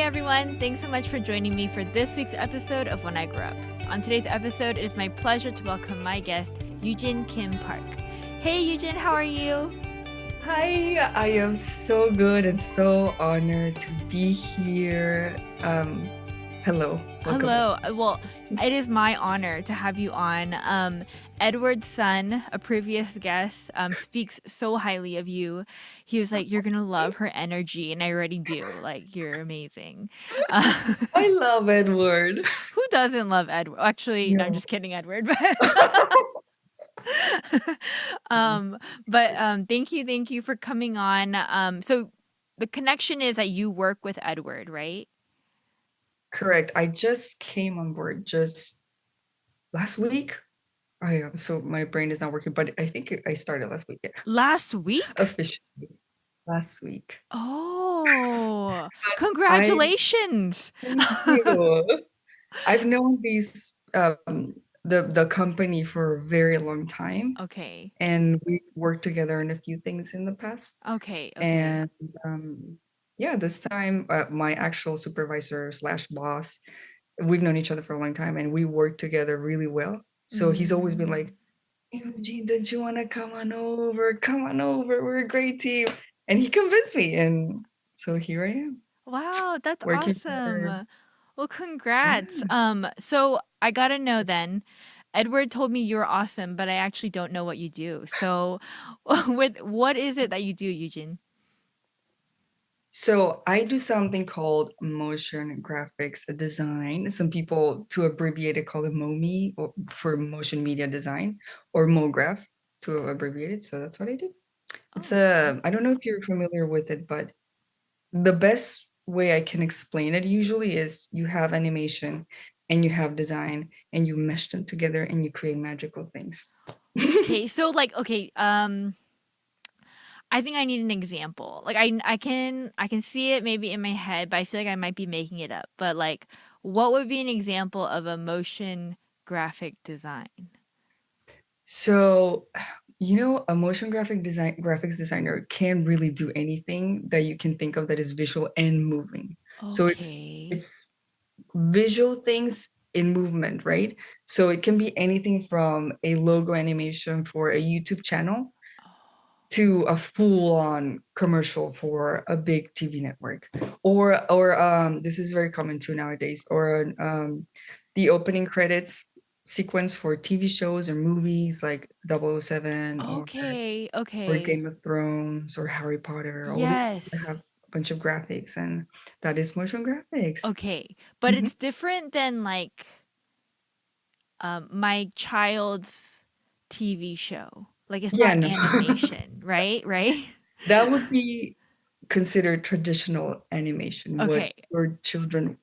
everyone. Thanks so much for joining me for this week's episode of When I Grew Up. On today's episode, it is my pleasure to welcome my guest, Yujin Kim Park. Hey, Yujin, how are you? Hi, I am so good and so honored to be here. Hello, welcome. Hello. Well, it is my honor to have you on. Edward's son, a previous guest, speaks so highly of you. He was like, "You're gonna love her energy," and I already do. Like, you're amazing. I love Edward. Who doesn't love Edward? Actually, no, I'm No. just kidding, Edward. But thank you for coming on. So the connection is that you work with Edward, right? Correct. I just came on board just last week. I am so my brain is not working, but I think I started last week. Yeah. Last week? Officially last week. Oh, I congratulations. thank you. I've known the company for a very long time, Okay. and we've worked together on a few things in the past. Okay. And yeah, this time my actual supervisor slash boss, we've known each other for a long time and we work together really well. So he's always been like, "Hey, Eugene, don't you want to come on over? Come on over. We're a great team." And he convinced me. And so here I am Wow, that's working for, awesome. Well, yeah. congrats. So I gotta know then. Edward told me you're awesome, but I actually don't know what you do. So, with what is it that you do, Eugene? So I do something called motion graphics design. Some people, to abbreviate it, call it MOMI, or for motion media design, or MOGRAPH to abbreviate it. So that's what I do. It's Oh, I don't know if you're familiar with it, but the best way I can explain it usually is you have animation and you have design and you mesh them together and you create magical things. okay. So okay, I think I need an example. Like I can see it maybe in my head, but I feel like I might be making it up. But like what would be an example of a motion graphic design? So, a motion graphics designer can really do anything that you can think of that is visual and moving. So it's Okay. it's visual things in movement, right? So it can be anything from a logo animation for a YouTube channel to a full-on commercial for a big TV network, or this is very common too nowadays, or the opening credits sequence for TV shows or movies like 007 Okay. or Okay. Game of Thrones or Harry Potter. All these have Yes. a bunch of graphics, and that is motion graphics. Okay. But Mhm. it's different than like my child's TV show. Like it's Yeah, not no. animation, right? Right? That would be considered traditional animation, what Okay. your children,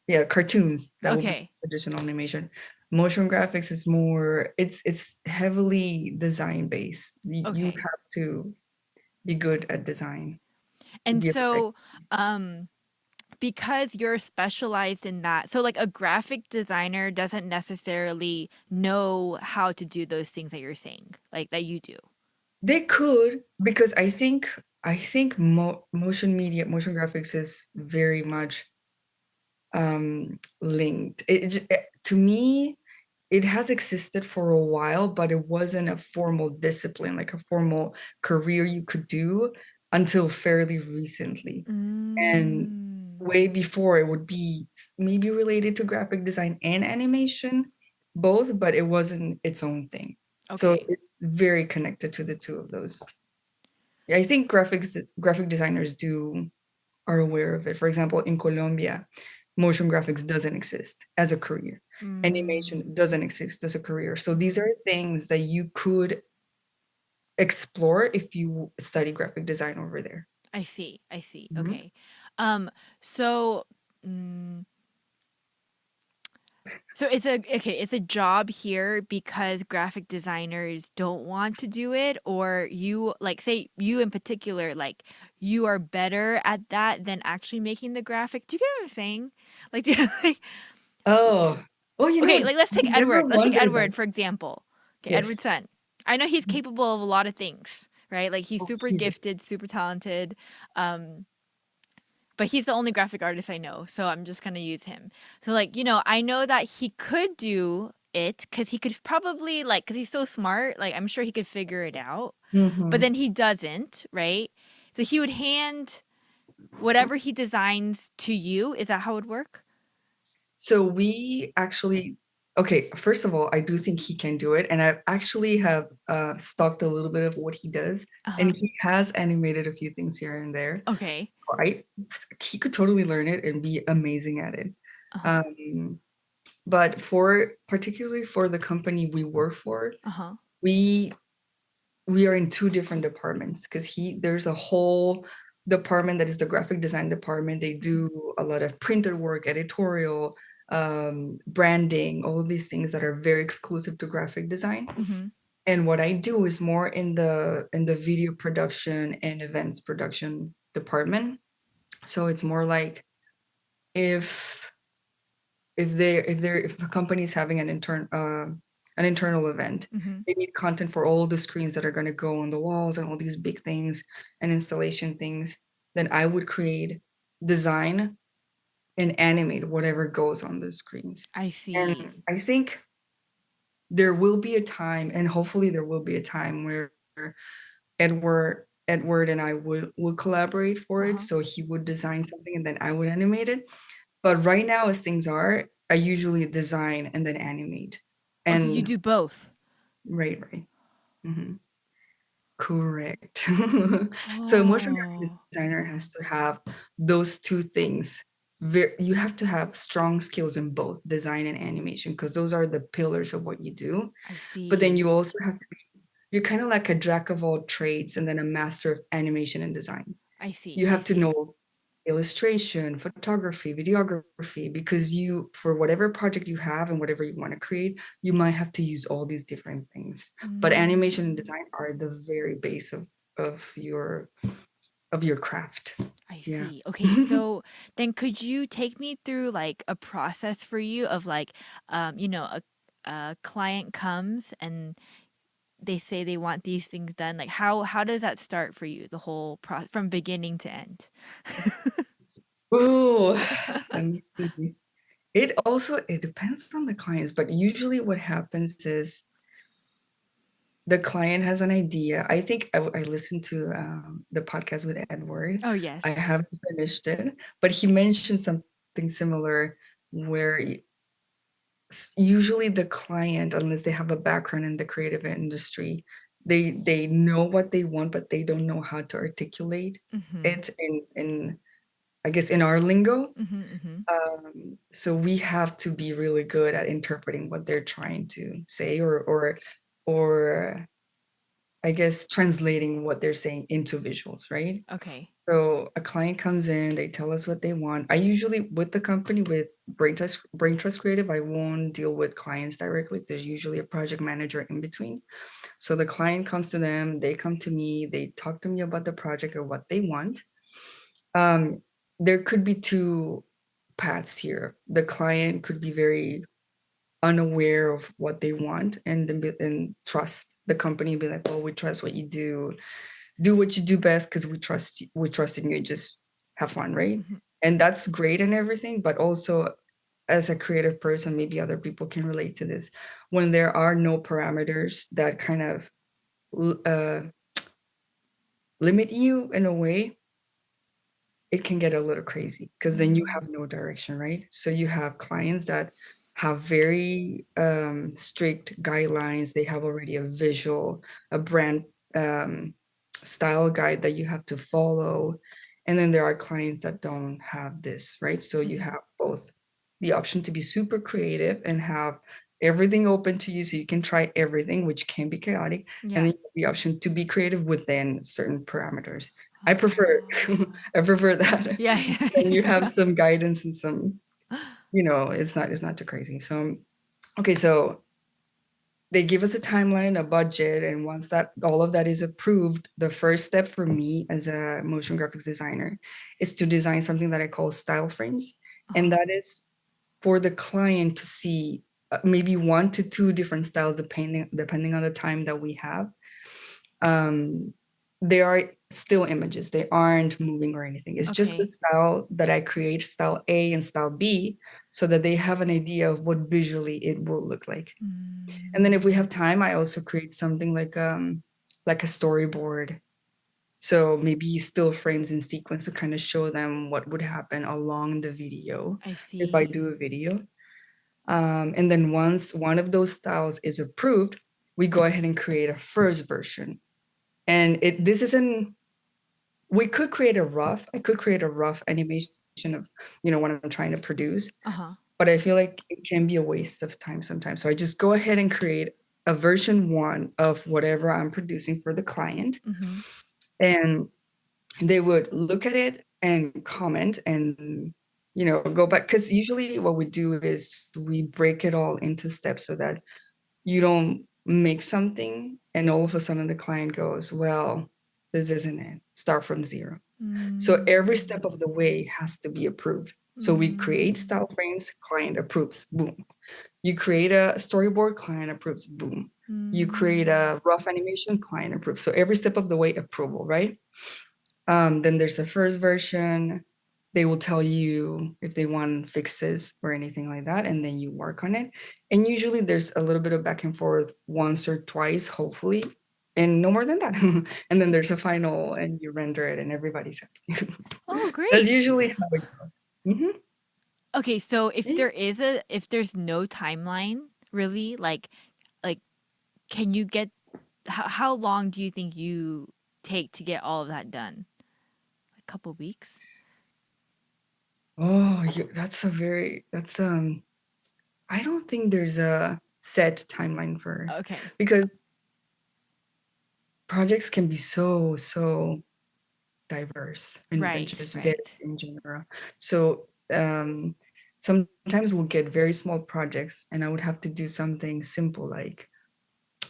yeah, cartoons, that would be Okay. traditional animation. Motion graphics is more, it's heavily design based. You Okay. have to be good at design to And be a perfect. so because you're specialized in that, so like a graphic designer doesn't necessarily know how to do those things that you're saying, like that you do. They could, because I think motion graphics is very much linked. To me, it has existed for a while, but it wasn't a formal discipline, like a formal career you could do until fairly recently. And Mm. way before, it would be maybe related to graphic design and animation, both, but it wasn't its own thing. So Okay. it's very connected to the two of those. Yeah, I think graphic designers do are aware of it. For example, in Colombia, motion graphics doesn't exist as a career. Mm. Animation doesn't exist as a career. So these are things that you could explore if you study graphic design over there. I see. I see. Mhm. Okay. So mm, so it's a job here because graphic designers don't want to do it, or you like say you in particular, like you are better at that than actually making the graphic. Do you get what I'm saying? Like, like Oh, well, okay, like let's I take never Edward. Let's take wondered that. Edward for example. Okay, Yes. Edward's son. I know he's capable of a lot of things, right? Like he's Oh, super he is. gifted, super talented. Um but he's the only graphic artist I know, so I'm just gonna use him. So like, I know that he could do it because he could probably like because he's so smart, like I'm sure he could figure it out. But Mhm. then he doesn't, right? So he would hand whatever he designs to you. Is that how it would work? So we actually, okay, first of all, I do think he can do it. And I actually have stalked a little bit of what he does. Uh-huh. And he has animated a few things here and there. Okay. So he could totally learn it and be amazing at it. Uh-huh. Um, but particularly for the company we work for, Uh-huh. we we are in two different departments because there's a whole department that is the graphic design department. They Mhm. do a lot of printed work, editorial, branding, all of these things that are very exclusive to graphic design. Mhm. And what I do is more in the video production and events production department. So it's more like if if a company is having an internal event, Mhm. they need content for all the screens that are going to go on the walls and all these big things and installation things, then I would create, design, and animate whatever goes on the screens. I And see. I think there will be a time, and hopefully there will be a time where Edward and I would collaborate for it. Uh-huh. So he would design something and then I would animate it. But right now, as things are, I usually design and then animate. Oh, so you And do both. right, right. Hmm. Correct. So a motion graphic Oh, designer has to have those two things. You have to have strong skills in both design and animation because those are the pillars of what you do. I But then see. you also have to be, you're kind of like a jack of all trades and then a master of animation and design. I see. You I have to see. know illustration, photography, videography, because for whatever project you have and whatever you want to create, you might have to use all these different things. But animation and Mm. design are the very base of your craft. I Yeah. see. Okay, so then could you take me through like a process for you of like, a client comes and they say they want these things done. Like how does that start for you? The whole from beginning to end. Ooh, let me see. It depends on the clients, but usually what happens is the client has an idea. I think I listened to the podcast with Edward. Oh yes. I haven't finished it, but he mentioned something similar where usually the client, unless they have a background in the creative industry, they know what they want, but they don't know how to articulate Mhm. it in I guess in our lingo. Mhm. Mhm. So we have to be really good at interpreting what they're trying to say, or I guess translating what they're saying into visuals, right? Okay. So a client comes in, they tell us what they want. I usually, with the company, with Brain Trust Creative, I won't deal with clients directly. There's usually a project manager in between. So the client comes to them, they come to me, they talk to me about the project or what they want. Um, there could be two paths here. The client could be very unaware of what they want and then and trust the company and be like, well, we trust what you do what you do best because we trust in you, just have fun, right? Mhm. And that's great and everything, but also as a creative person, maybe other people can relate to this. When there are no parameters that kind of uh, limit you in a way, it can get a little crazy because then you Mm. have no direction, right? So you have clients that have very strict guidelines. They have already a visual, a brand um, style guide that you have to follow. And then there are clients that don't have this, right? So you Mhm. have both the option to be super creative and have everything open to you so you can try everything, which can be chaotic. And Yeah. then you have the option to be creative within certain parameters. I prefer Oh. I prefer that. Yeah. And you have Yeah. some guidance and some, it's not too crazy. So okay, so they give us a timeline, a budget, and once that all of that is approved, the first step for me as a motion graphics designer is to design something that I call style frames. And Uh-huh. that is for the client to see maybe one to two different styles depending on the time that we have. Um, they are still images. They aren't moving or anything. It's just the Okay. style that I create, style A and style B, so that they have an idea of what visually it will look like. And then if we Mm, have time, I also create something like a storyboard. So maybe still frames in sequence to kind of show them what would happen along the video I if I see. do a video. And then once one of those styles is approved, we go ahead and create a first version. And this isn't, we could create a rough, I could create a rough animation of, what I'm trying to produce, Uh-huh. but I feel like it can be a waste of time sometimes. So I just go ahead and create a version one of whatever I'm producing for the client. Mm-hmm. And they would look at it and comment and, go back. Because usually what we do is we break it all into steps so that you don't make something and all of a sudden the client goes, well, this isn't it. Start from zero. So every step Mm, of the way has to be approved. So we create mm, style frames, client approves, boom. You create a storyboard, client approves, boom. You create mm. a rough animation, client approves. So every step of the way, approval, right? Then there's a first version. They will tell you if they want fixes or anything like that, and then you work on it. And usually there's a little bit of back and forth once or twice, hopefully, and no more than that. And then there's a final, and you render it, and everybody's happy. Oh, That's great. usually how it goes. Mhm. Okay, so Yeah. if there's no timeline, really, like can you get how long do you think you take to get all of that done? A couple weeks? Oh, I don't think there's a set timeline for, Okay. because projects can be so diverse and Right, just very right. in general. So sometimes we'll get very small projects, and I would have to do something simple like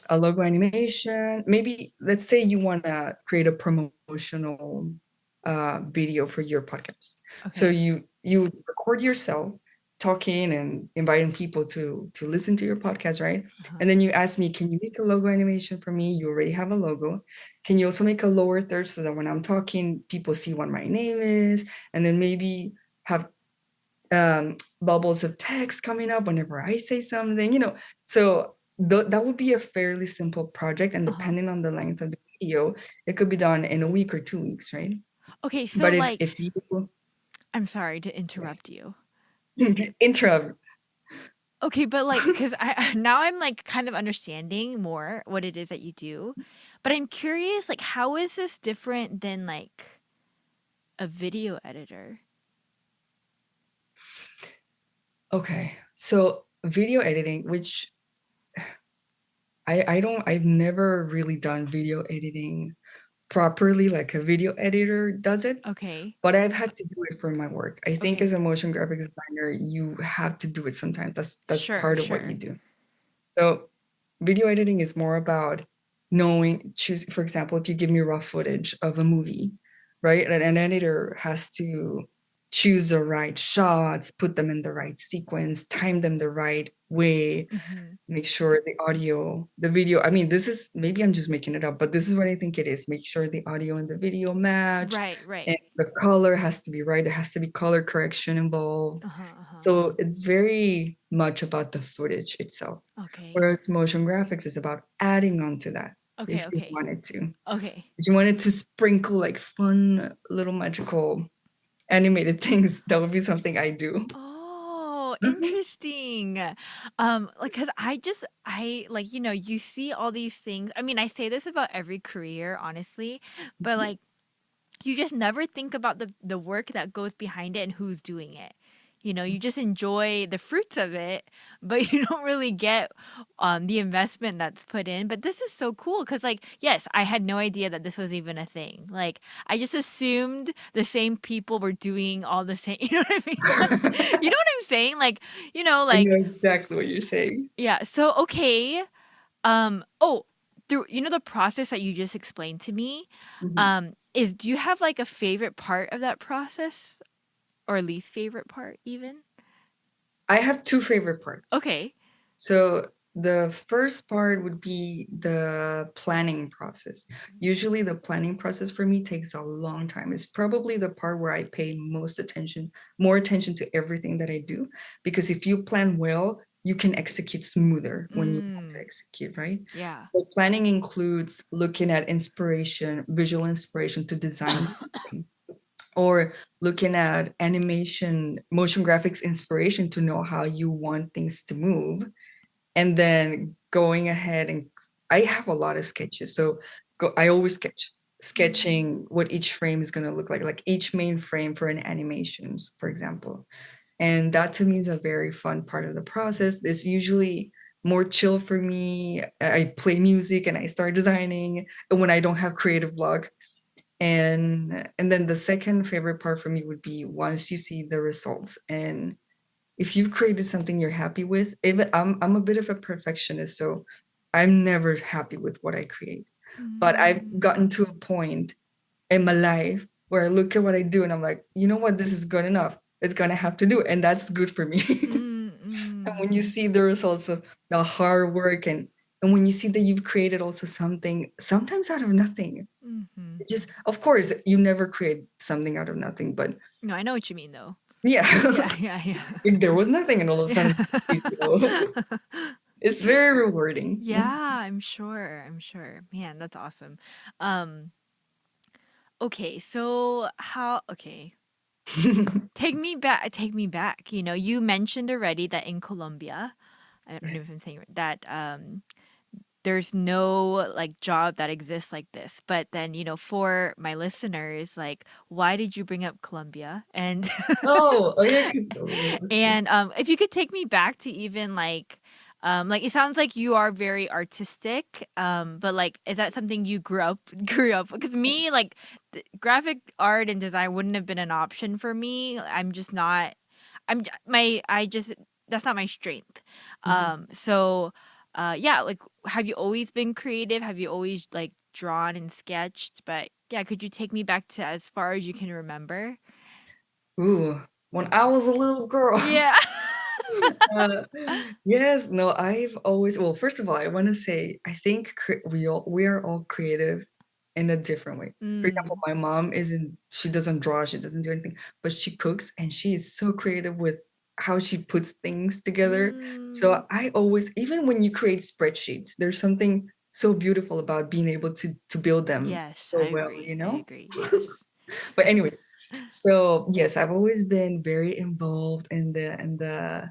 a logo animation. Maybe let's say you want to create a promotional video for your podcast. So Okay. you record yourself talking and inviting people to listen to your podcast, right? Uh-huh. And then you ask me, can you make a logo animation for me? You already have a logo. Can you also make a lower third so that when I'm talking, people see what my name is, and then maybe have bubbles of text coming up whenever I say something, So that would be a fairly simple project, and Uh-huh. depending on the length of the video, it could be done in a week or 2 weeks, right? Okay, so But if like if you I'm sorry to yes, interrupt you. intro, Okay, but like, because I now I'm like kind of understanding more what it is that you do, but I'm curious, like, how is this different than like a video editor? okay. So video editing, which I've never really done video editing properly like a video editor does it, Okay, but I've had to do it for my work. I think as okay, a motion graphics designer, you have to do it sometimes. That's sure, part of what you sure. do. So video editing is more about choose, for example, if you give me raw footage of a movie, right? An editor has to choose the right shots, put them in the right sequence, time them the right way, Mm-hmm. make sure the audio, the video, I mean, this is, maybe I'm just making it up, but this is what I think it is. Make sure the audio and the video match, Right, and right. the color has to be right. There has to be color correction involved. Uh-huh, uh-huh. So it's very much about the footage itself. Okay, Whereas motion graphics is about adding on to that okay, if you okay, wanted to. okay. If you wanted to sprinkle like fun little magical animated things, that would be something I do. Oh, Mhm. interesting. Like, cause I like, you see all these things. I mean, I say this about every career, honestly, but like, you just never think about the work that goes behind it and who's doing it. You just enjoy the fruits of it, but you don't really get the investment that's put in. But this is so cool because, like, yes, I had no idea that this was even a thing. Like, I just assumed the same people were doing all the same. You know what I mean? You know what I'm saying? Like, I know like, exactly what you're saying. yeah. So okay, oh, through the process that you just explained to me, Mhm. is do you have like a favorite part of that process or least favorite part even? I have two favorite parts. Okay. So The first part would be the planning process. Usually, the planning process for me takes a long time. It's probably the part where I pay more attention to everything that I do. Because if you plan well, you can execute smoother when you have to Mm, execute, right? yeah. So, planning includes looking at inspiration, visual inspiration to design something, or looking at animation, motion graphics inspiration to know how you want things to move, and then going ahead and I have a lot of sketches. So I always Mm, sketching what each frame is going to look like each main frame for an animations, for example. And that to me is a very fun part of the process. It's usually more chill for me. I play music and I start designing when I don't have creative block. And then the second favorite part for me would be once you see the results, and if you've created something you're happy with, even I'm a bit of a perfectionist, so I'm never happy with what I create. But I've mm, gotten to a point in my life where I look at what I do and I'm like, you know what, this is good enough. It's gonna have to do, and that's good for me. mm, And mm, when you see the results of the hard work, and when you see that you've created also something, sometimes out of nothing. mhm. It just, of course, you never create something out of nothing, but No, I know what you mean though. yeah, Yeah, yeah, yeah. like there was nothing, and all of a Yeah. sudden, it's very rewarding. Yeah, I'm sure. I'm sure. Man, that's awesome. Um, okay, so okay. Take me back, take me back. You know, you mentioned already that in Colombia, I don't know Yeah. if I'm saying it, that there's no like job that exists like this. But then, for my listeners, like, why did you bring up Colombia? And Oh, yeah, okay. and if you could take me back to even like it sounds like you are very artistic, but like is that something you grew up because me like graphic art and design wouldn't have been an option for me. I'm just not I just that's not my strength. Mhm. So yeah, like have you always been creative? Have you always like drawn and sketched? But yeah, could you take me back to as far as you can remember? Ooh, when I was a little girl. Yeah. Uh, yes, no, I've always, well, first of all, I want to say I think we are all creative in a different way. For example, Mm. my mom isn't she doesn't draw, she doesn't do anything, but she cooks and she is so creative with how she puts things together. Mm. So I always, even when you create spreadsheets, there's something so beautiful about being able to build them Yes, I so well, agree. you I know? agree. Yes. But anyway, so yes, I've always been very involved in the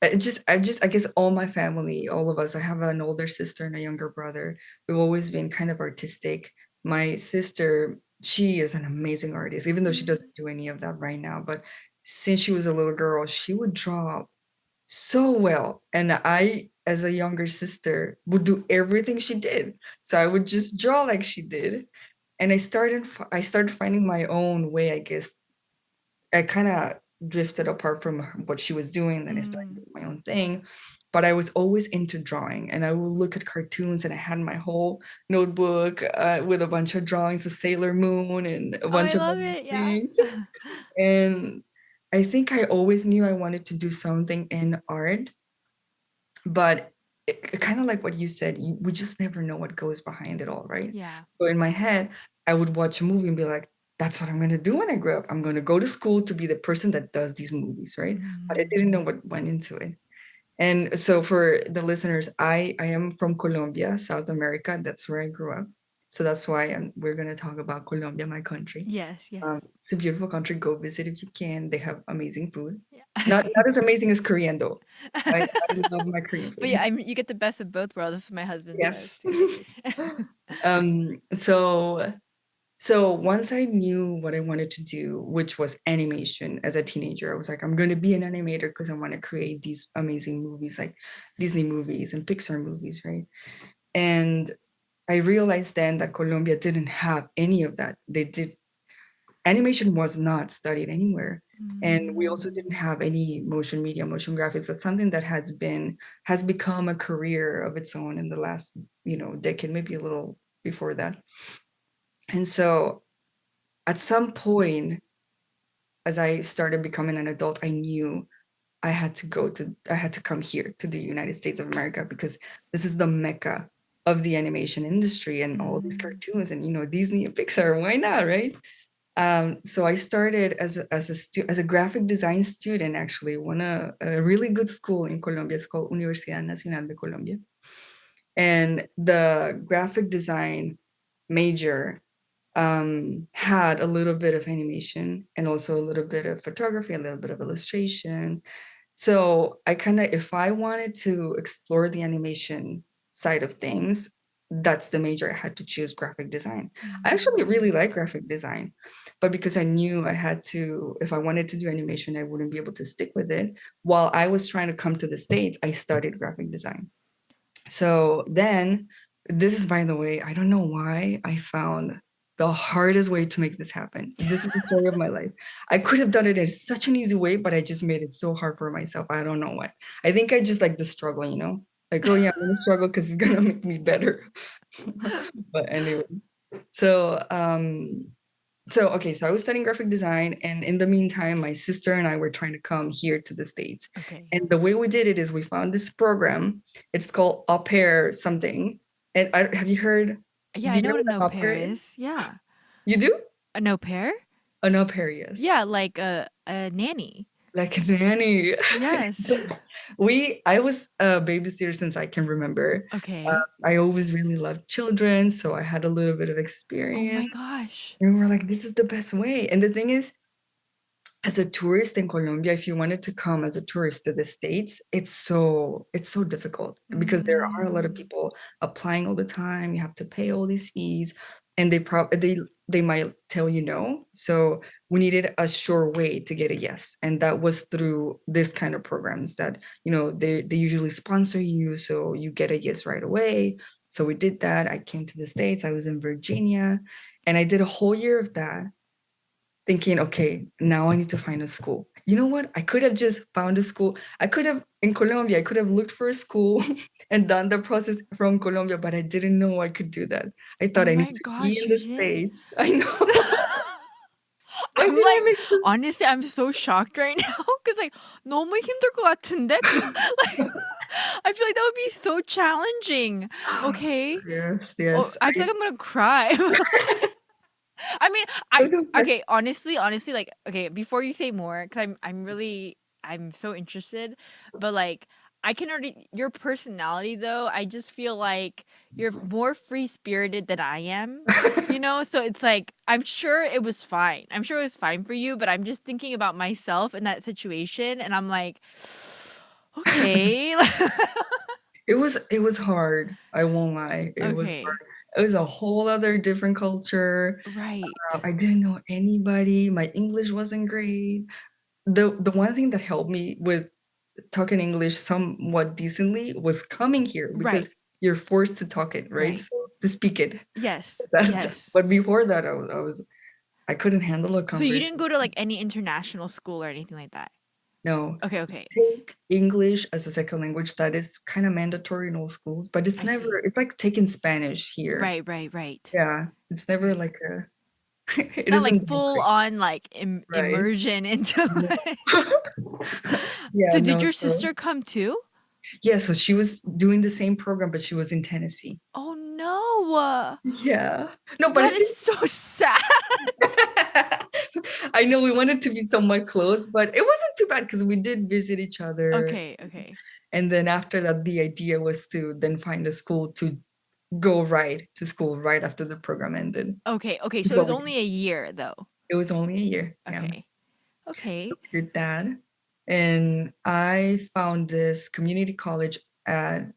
I guess all my family, all of us, I have an older sister and a younger brother. We've always been kind of artistic. My sister, she is an amazing artist, even though she Mm. doesn't do any of that right now. But since she was a little girl, she would draw so well. And I, as a younger sister, would do everything she did. So I would just draw like she did. And I started finding my own way, I guess. I kind of drifted apart from what she was doing. Then I started Mm. doing my own thing. But I was always into drawing, and I would look at cartoons, and I had my whole notebook with a bunch of drawings of Sailor Moon and a Oh, I bunch of love other it. Yeah. things. And I think I always knew I wanted to do something in art, but kind of like what you said, we just never know what goes behind it all, right? Yeah. So in my head, I would watch a movie and be like, that's what I'm going to do when I grow up. I'm going to go to school to be the person that does these movies, right? But I Mm. didn't know what went into it. And so for the listeners, I am from Colombia, South America. That's where I grew up. So that's why we're going to talk about Colombia, my country. Yes, yes. It's a beautiful country. Go visit if you can. They have amazing food. Yeah. Not as amazing as Korean though. I love my Korean But yeah, food. you get the best of both worlds, as my husband says Yes. too. So once I knew what I wanted to do, which was animation as a teenager, I was like, I'm going to be an animator because I want to create these amazing movies like Disney movies and Pixar movies, right? And I realized then that Colombia didn't have any of that. Animation was not studied anywhere. And we also Mm. didn't have any motion media, motion graphics. That's something that has become a career of its own in the last, decade, maybe a little before that. And so at some point, as I started becoming an adult, I knew I had to come here to the United States of America because this is the mecca of the animation industry and all these Mm. cartoons and Disney and Pixar. Why not, right? So I started as a graphic design student, actually, one a really good school in Colombia. It's called Universidad Nacional de Colombia. And the graphic design major had a little bit of animation and also a little bit of photography, a little bit of illustration. So I kind of, if I wanted to explore the animation side of things, that's the major I had to choose, graphic design. I actually really Mm. like graphic design, but because I knew I had to, if I wanted to do animation, I wouldn't be able to stick with it. While I was trying to come to the States, I studied graphic design. So then, this is, by the way, I don't know why I found the hardest way to make this happen. This is the story of my life. I could have done it in such an easy way, but I just made it so hard for myself. I don't know why. I think I just like the struggle, Like, oh yeah, I'm gonna struggle because it's gonna make me better. But anyway, so okay, so I was studying graphic design, and in the meantime, my sister and I were trying to come here to the States. Okay. And the way we did it is we found this program. It's called Au Pair something. And have you heard? Yeah, Do I you know know what an what au an au pair pair is? is. Yeah. You do? An au pair? An au pair, yes. Yeah, like a nanny. Like a nanny. Yes. I was a babysitter since I can remember. Okay. I always really loved children, so I had a little bit of Oh experience. my gosh. And we were like, this is the best way. And the thing is, as a tourist in Colombia, if you wanted to come as a tourist to the States, it's so difficult because there are a lot of Mm. people applying all the time. You have to pay all these fees, and they might tell you no. So we needed a sure way to get a yes, and that was through this kind of programs that they usually sponsor you, so you get a yes right away. So we did that. I came to the States. I was in Virginia, and I did a whole year of that thinking, okay, now I need to find a school. You know what? I could have just found a school. I could have, in Colombia, I could have looked for a school and done the process from Colombia, but I didn't know I could do that. I Oh thought I my need to be gosh, in the Yujin. States. I know. Why I'm did I like, make sense? honestly, I'm so shocked right now because like 너무 힘들 것 같은데? Like, I feel like that would be so challenging. Okay. Yes, Oh, yes. I feel like I'm gonna cry. I mean, okay, honestly, like, okay, before you say more, because I'm so interested, but like, I can already your personality though. I just feel like you're more free spirited than I am. So it's like I'm sure it was fine. I'm sure it was fine for you, but I'm just thinking about myself in that situation, and I'm like, okay, It was hard. I won't lie. It was okay, hard. It was a whole other different culture. right, I didn't know anybody. My English wasn't great. The one thing that helped me with talking English somewhat decently was coming here right, because you're forced to talk it, right? right. So to speak it. Yes, That's yes. but before that I couldn't handle a So you didn't conversation. go to like any international school or anything like that? No. Okay, okay. Take English as a second language. That is kind of mandatory in all schools, but I see. it's like taking Spanish here. Right, right, right. Yeah. It's never Right. like a It's it not like isn't that full great, on like right? immersion into No. like Yeah, So did no, your so sister come too? yeah, so she was doing the same program, but she was in Tennessee. Oh no. Yeah. No, but I That is think so sad. I know we wanted to be somewhat close, but it wasn't too bad because we did visit each other. Okay, okay. And then after that, the idea was to then find a school to go right to school right after the program ended. Okay, okay. So it But was only a year though. it was only a year. Yeah, Okay. so Okay. we did that. And I found this community college at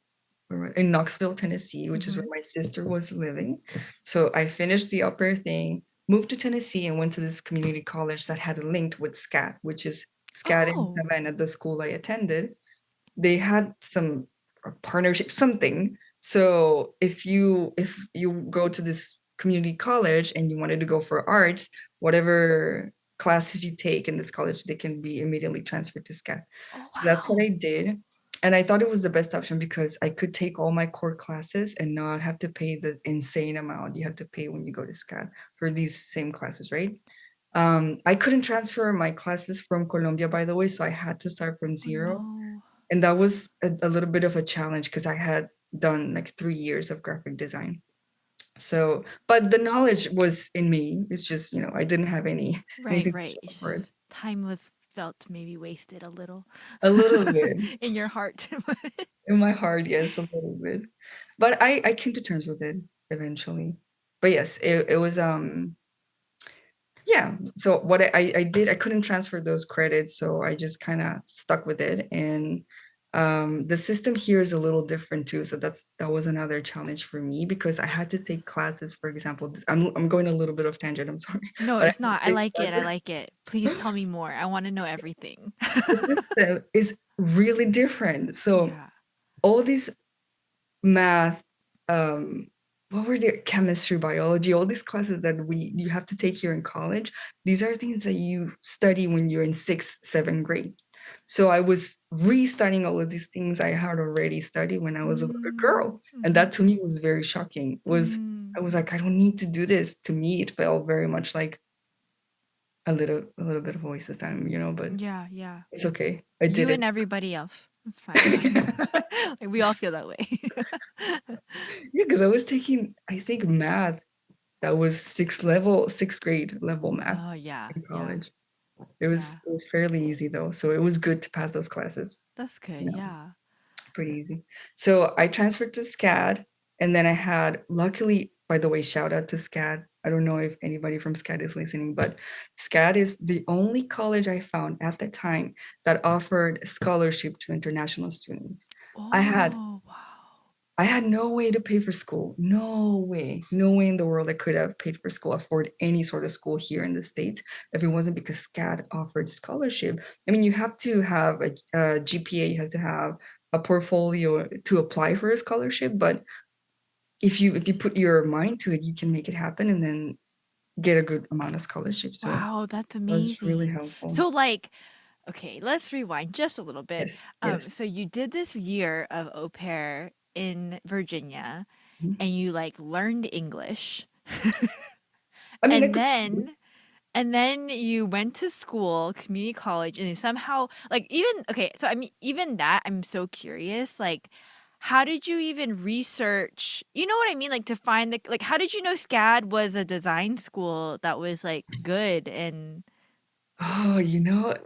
in Knoxville, Tennessee, which is where Mhm. my sister was living. So I finished the upper thing, moved to Tennessee, and went to this community college that had a link with SCAT, which is SCAT in Oh. Savannah, the school I attended. They had some partnership, something. So if you go to this community college and you wanted to go for arts, whatever classes you take in this college, they can be immediately transferred to SCAT. Oh So that's what wow. I did. And I thought it was the best option because I could take all my core classes and not have to pay the insane amount you have to pay when you go to SCAT for these same classes, right? I couldn't transfer my classes from Colombia, by the way, so I had to start from Oh zero. no. And that was a little bit of a challenge because I had done like 3 years of graphic design. So, but the knowledge was in me. It's just, I didn't have Right, anything to right. show It's for it. just time was felt maybe wasted a little A little bit in your heart. in my heart, yes, a little bit. But I came to terms with it eventually. But yes, it was yeah. So what I did, I couldn't transfer those credits, so I just kind of stuck with it. And the system here is a little different too. So that was another challenge for me because I had to take classes. For example, I'm going a little bit of tangent. I'm sorry, No, but I it's had to not. I take like it. I classes. like it. Please tell me more. I want to know everything. The system is really different. So Yeah. all these math, um, what were the chemistry, biology, all these classes that we you have to take here in college. These are things that you study when you're in sixth, seventh grade. So I was restudying all of these things I had already studied when I was a little Mm, girl. And mm-hmm, that to me was very shocking. mm. I was like, I don't need to do this. To me, it felt very much like a little bit of a waste of time, but Yeah, yeah. it's okay. I did You it. and everybody else. It's fine. Like we all feel that way. Yeah, because I was taking, I think, math that was sixth grade level math Oh yeah, in yeah, college. It was yeah. it was fairly easy though, so it was good to pass those classes. That's good. You know, Yeah. pretty easy. So I transferred to SCAD, and then I had luckily, by the way, shout out to SCAD. I don't know if anybody from SCAD is listening, but SCAD is the only college I found at the time that offered scholarship to international students. I had Oh, wow. I had no way to pay for school. No way in the world I could have paid for school, afford any sort of school here in the States if it wasn't because SCAD offered scholarship. I mean, you have to have a GPA, you have to have a portfolio to apply for a scholarship, but if you put your mind to it, you can make it happen and then get a good amount of scholarship. So Wow, that's that was really amazing. helpful. So like, okay, let's rewind just a little bit. Yes, yes. So you did this year of au pair in Virginia Mhm. and you like learned English. I mean, I And could. then and then you went to school, community college, and somehow like even okay, so I mean even that I'm so curious, like how did you even research, you know what I mean? Like to find the like how did you know SCAD was a design school that was like good and Oh,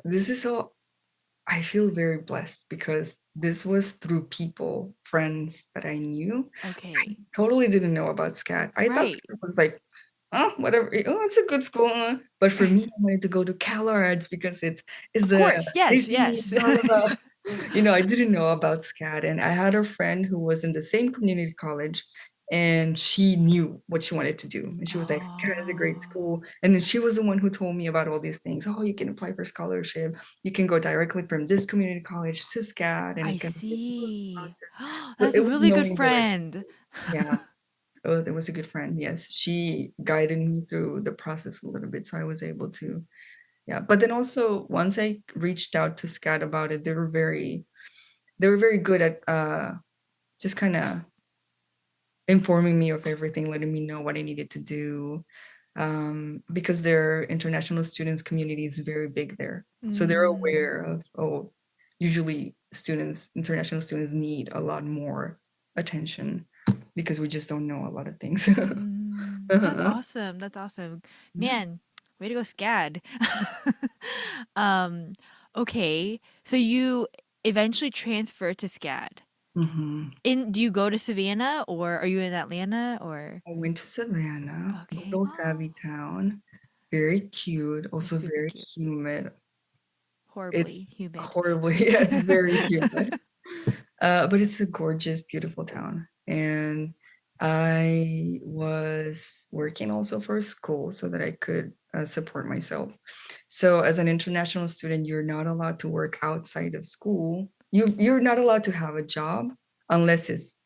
this is all I feel very blessed because this was through people, friends that I knew. okay. Totally didn't know about SCAT. I thought Right. SCAT was like, oh, whatever. Oh, it's a good school. But for me, I wanted to go to CalArts because it's Of the course. Yes, Disney, yes. blah, blah, blah. I didn't know about SCAT. And I had a friend who was in the same community college and she knew what she wanted to do. And she was like, SCAT is a great Oh, school. And then she was the one who told me about all these things. Oh, you can apply for scholarship. You can go directly from this community college to SCAT and I it's going to be a smooth see. process. So That's it a was really good knowing the right. friend. Yeah. Oh, it was a good friend. Yes, she guided me through the process a little bit, so I was able to. Yeah, but then also once I reached out to SCAT about it, they were very good at just kind of informing me of everything, letting me know what I needed to do, because their international students community is very big there, so they're Mm, aware of usually international students need a lot more attention because we just don't know a lot of things. that's Uh-huh. awesome. That's awesome. Yeah. Man, way to go, SCAD. Um, okay. So you eventually transferred to SCAD. Mhm. Do you go to Savannah or are you in Atlanta or I went to Savannah, okay. little Oh, savvy town, very cute, it's also super very cute. humid. It's Horribly humid. horribly, yeah, it's very humid. But it's a gorgeous, beautiful town. And I was working also for school so that I could support myself. So as an international student, you're not allowed to work outside of school. You're not allowed to have a job unless it's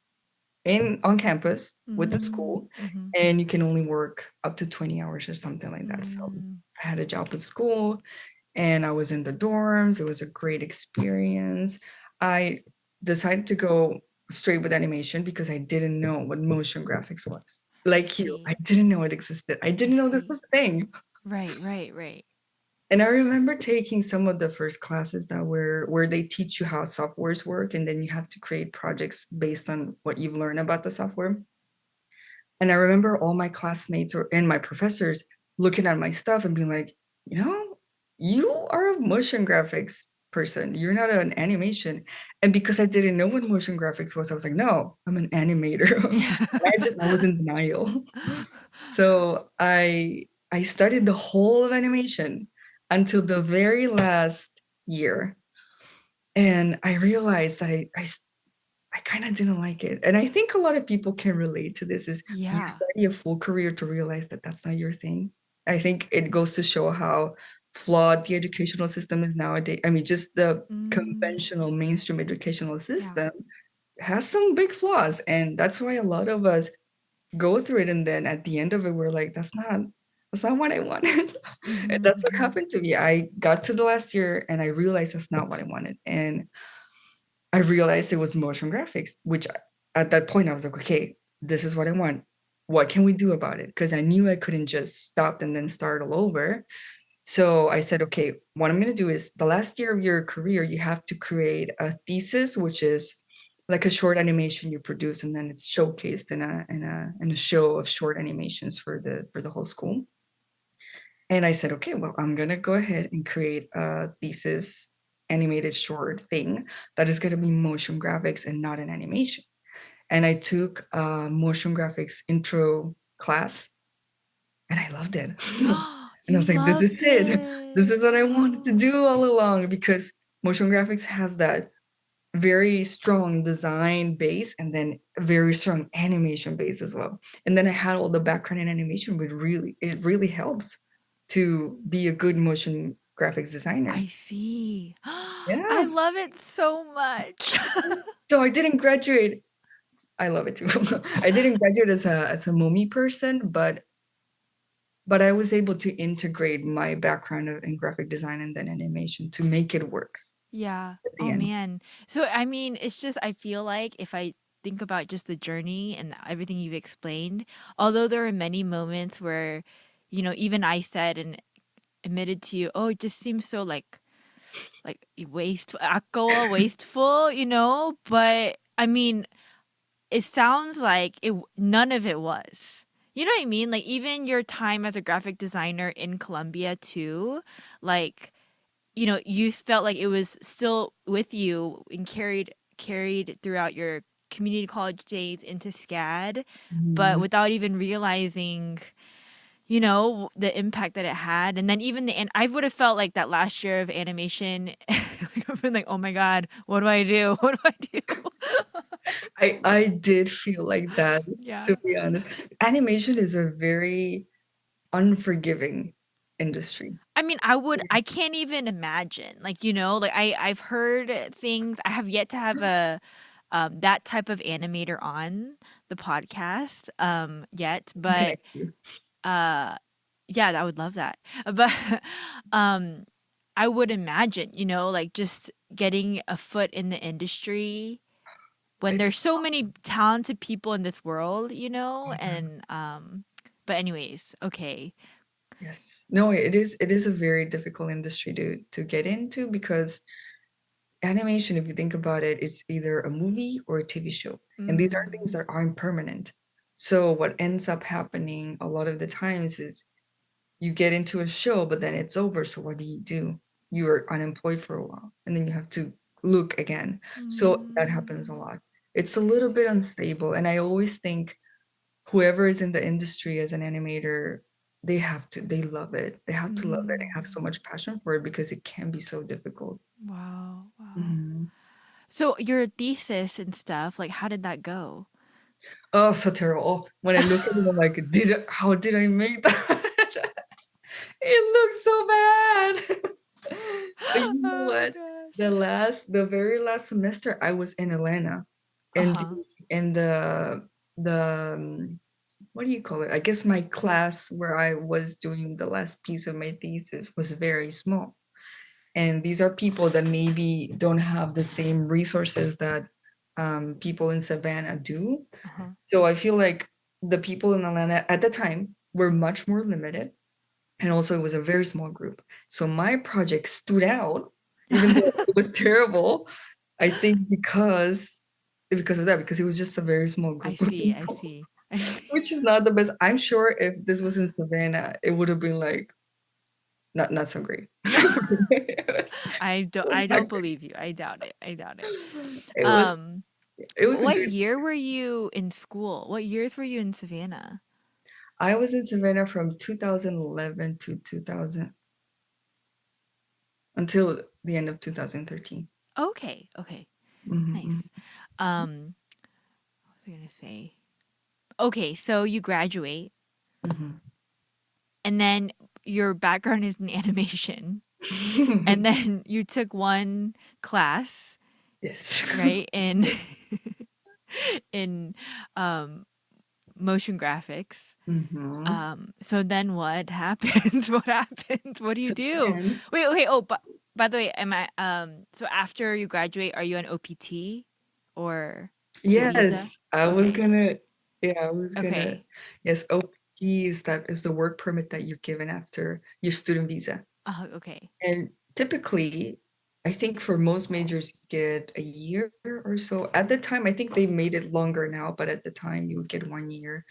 in on campus with the Mm, school, mm-hmm. and you can only work up to 20 hours or something like that. So Mm, I had a job with school and I was in the dorms. It was a great experience. I decided to go straight with animation because I didn't know what motion graphics was. I Like you, I see. didn't know it existed. I I didn't know this see. was a thing. Right, right, right. And I remember taking some of the first classes that were where they teach you how softwares work, and then you have to create projects based on what you've learned about the software. And I remember all my classmates and my professors looking at my stuff and being like, you know, you are a motion graphics person. You're not an animation. And because I didn't know what motion graphics was, I was like, no, I'm an animator. Yeah. I was in denial. So I studied the whole of animation until the very last year. And I realized that I kind of didn't like it. And I think a lot of people can relate to this is you Yeah. study a full career to realize that that's not your thing. I think it goes to show how flawed the educational system is nowadays. I mean, just the Mm, conventional mainstream educational yeah. system has some big flaws. And that's why a lot of us go through it. And then at the end of it, we're like, that's not what I wanted. And Mhm, that's what mhm. happened to me. I got to the last year and I realized that's not what I wanted. And I realized it was motion graphics, which at that point I was like, okay, this is what I want. What can we do about it? Because I knew I couldn't just stop and then start all over. So I said, okay, what I'm going to do is the last year of your career, you have to create a thesis, which is like a short animation you produce, and then it's showcased in a show of short animations for the whole school. And I said, okay, well, I'm gonna go ahead and create a thesis animated short thing that is gonna be motion graphics and not an animation. And I took a motion graphics intro class and I loved it. And I You was like, this is loved it. This it. is what I wanted to Oh. do all along because motion graphics has that very strong design base and then a very strong animation base as well. And then I had all the background in animation, but really, it really helps to be a good motion graphics designer. I see. I Yeah. love it so much. So I didn't graduate. I love it too. I didn't graduate as a mommy person, but I was able to integrate my background in graphic design and then animation to make it work Yeah. at the Oh end. man. So I mean, it's just I feel like if I think about just the journey and everything you've explained, although there are many moments where, even I said and admitted to you, oh, it just seems so like wasteful, 아까워, wasteful, but I mean, it sounds like none of it was. You know what I mean? Like even your time as a graphic designer in Colombia too, like you felt like it was still with you and carried throughout your community college days into SCAD, but Mhm. without even realizing, the impact that it had. And then even and I would have felt like that last year of animation, I've been like, oh my God, what do I do? What do I do? I did feel like that, Yeah. to be honest. Animation is a very unforgiving industry. I mean, I can't even imagine. Like, like I've heard things. I have yet to have a that type of animator on the podcast yet, I but connect you. uh yeah, I would love that. But um I would imagine, like just getting a foot in the industry when It's there's so many talented people in this world, Mhm. and but anyways, okay. Yes. No, it is a very difficult industry to get into because animation, if you think about it, it's either a movie or a TV show. And these are things Mm, that aren't permanent. So what ends up happening a lot of the times is you get into a show, but then it's over. So what do? You are unemployed for a while, and then you have to look again. So that happens a mm, lot. It's a I little bit see. unstable, and I always think whoever is in the industry as an animator, they love it. They have to love it and have so Mm. much passion for it because it can be so difficult. Wow, wow. Mhm. So your thesis and stuff, like how did that go? Oh, so terrible. When I look at it, I'm like, how did I make that? It looks so bad. But you know Oh what? gosh. The very last semester, I was in Atlanta, and Uh-huh. the what do you call it? I guess my class where I was doing the last piece of my thesis was very small, and these are people that maybe don't have the same resources that people in Savannah do. Uh-huh. So I feel like the people in Atlanta at the time were much more limited And also it was a very small group. So my project stood out, even though it was terrible, I think because of that, because it was just a very small I group of see, I people, see. I see. which is not the best. I'm sure if this was in Savannah, it would have been like not so great. It was I not don't believe you. I doubt it. I doubt it. great. Um, It was a what good. year were you in school? What years were you in Savannah? I was in Savannah from 2011 to 2000 until the end of 2013. Okay, okay. Mhm, Nice. What was I gonna say? Okay, so you graduate mhm, and then your background is in animation. And mhm. then you took one class, Yes. right, in in um motion graphics. Mhm. So then what happens? What happens? What do you So do? then, Wait, okay. Oh, but by the way, am I so after you graduate, are you an OPT or your visa? yes, I was Okay. gonna, yeah, I was gonna, Okay. yes, OPT is that is the work permit that you're given after your student visa. Okay. And typically, I think for most majors, you get a year or so. At the time, I think they made it longer now, but at the time, you would get 1 year.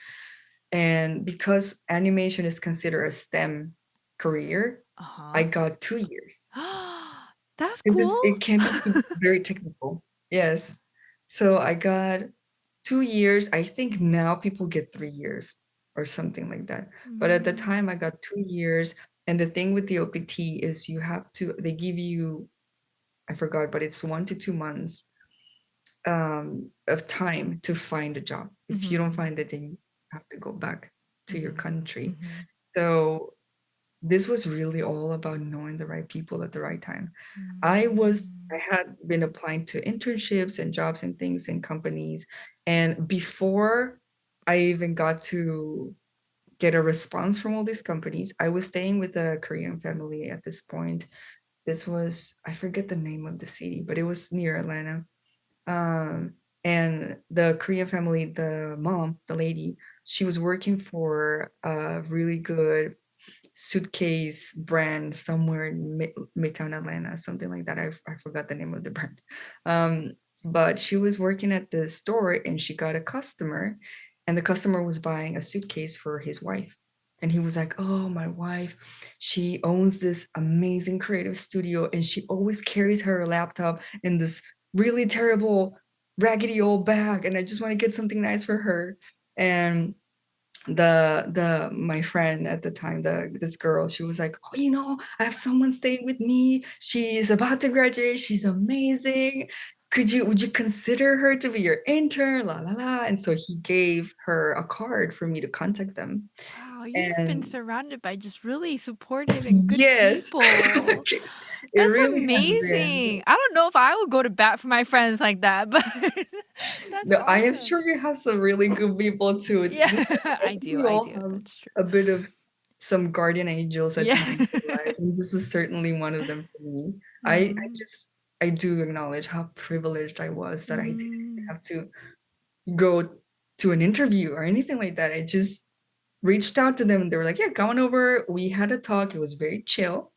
And because animation is considered a STEM career, I Uh-huh. got 2 years. That's Because cool. it can be very technical. Yes. So I got 2 years. I think now people get 3 years or something like that. But at the Mm. time I got 2 years. And the thing with the OPT is they give you, I forgot, but it's 1 to 2 months of time to find a job. If you don't Mm-hmm. find it, then you have to go back to your Mm-hmm. country. Mm-hmm. So this was really all about knowing the right people at the right time. I Mm. had been applying to internships and jobs and things in companies. And before I even got to get a response from all these companies, I was staying with a Korean family at this point. This was, I forget the name of the city, but it was near Atlanta. Um, and the Korean family, the mom, the lady, she was working for a really good suitcase brand somewhere in Midtown Atlanta, something like that. I forgot the name of the brand. Um, but she was working at the store and she got a customer, and the customer was buying a suitcase for his wife. And he was like, "Oh, my wife, she owns this amazing creative studio and she always carries her laptop in this really terrible, raggedy old bag. And I just want to get something nice for her." And the my friend at the time, this girl, she was like, "Oh, I have someone staying with me. She's about to graduate. She's amazing. Would you consider her to be your intern, la la la?" And so he gave her a card for me to contact them. Wow, you've been And surrounded by just really supportive and good yes, people. it That's really has amazing. been. I don't know if I would go to bat for my friends like that, but that's No, I am awesome. sure you have some really good people too. Yeah, I think we I all do. have That's true. a bit of some guardian angels at Yeah. times in life, and this was certainly one of them for me. Mm. I do acknowledge how privileged I was that I didn't even Mm. have to go to an interview or anything like that. I just reached out to them and they were like, "Yeah, come on over." We had a talk. It was very chill,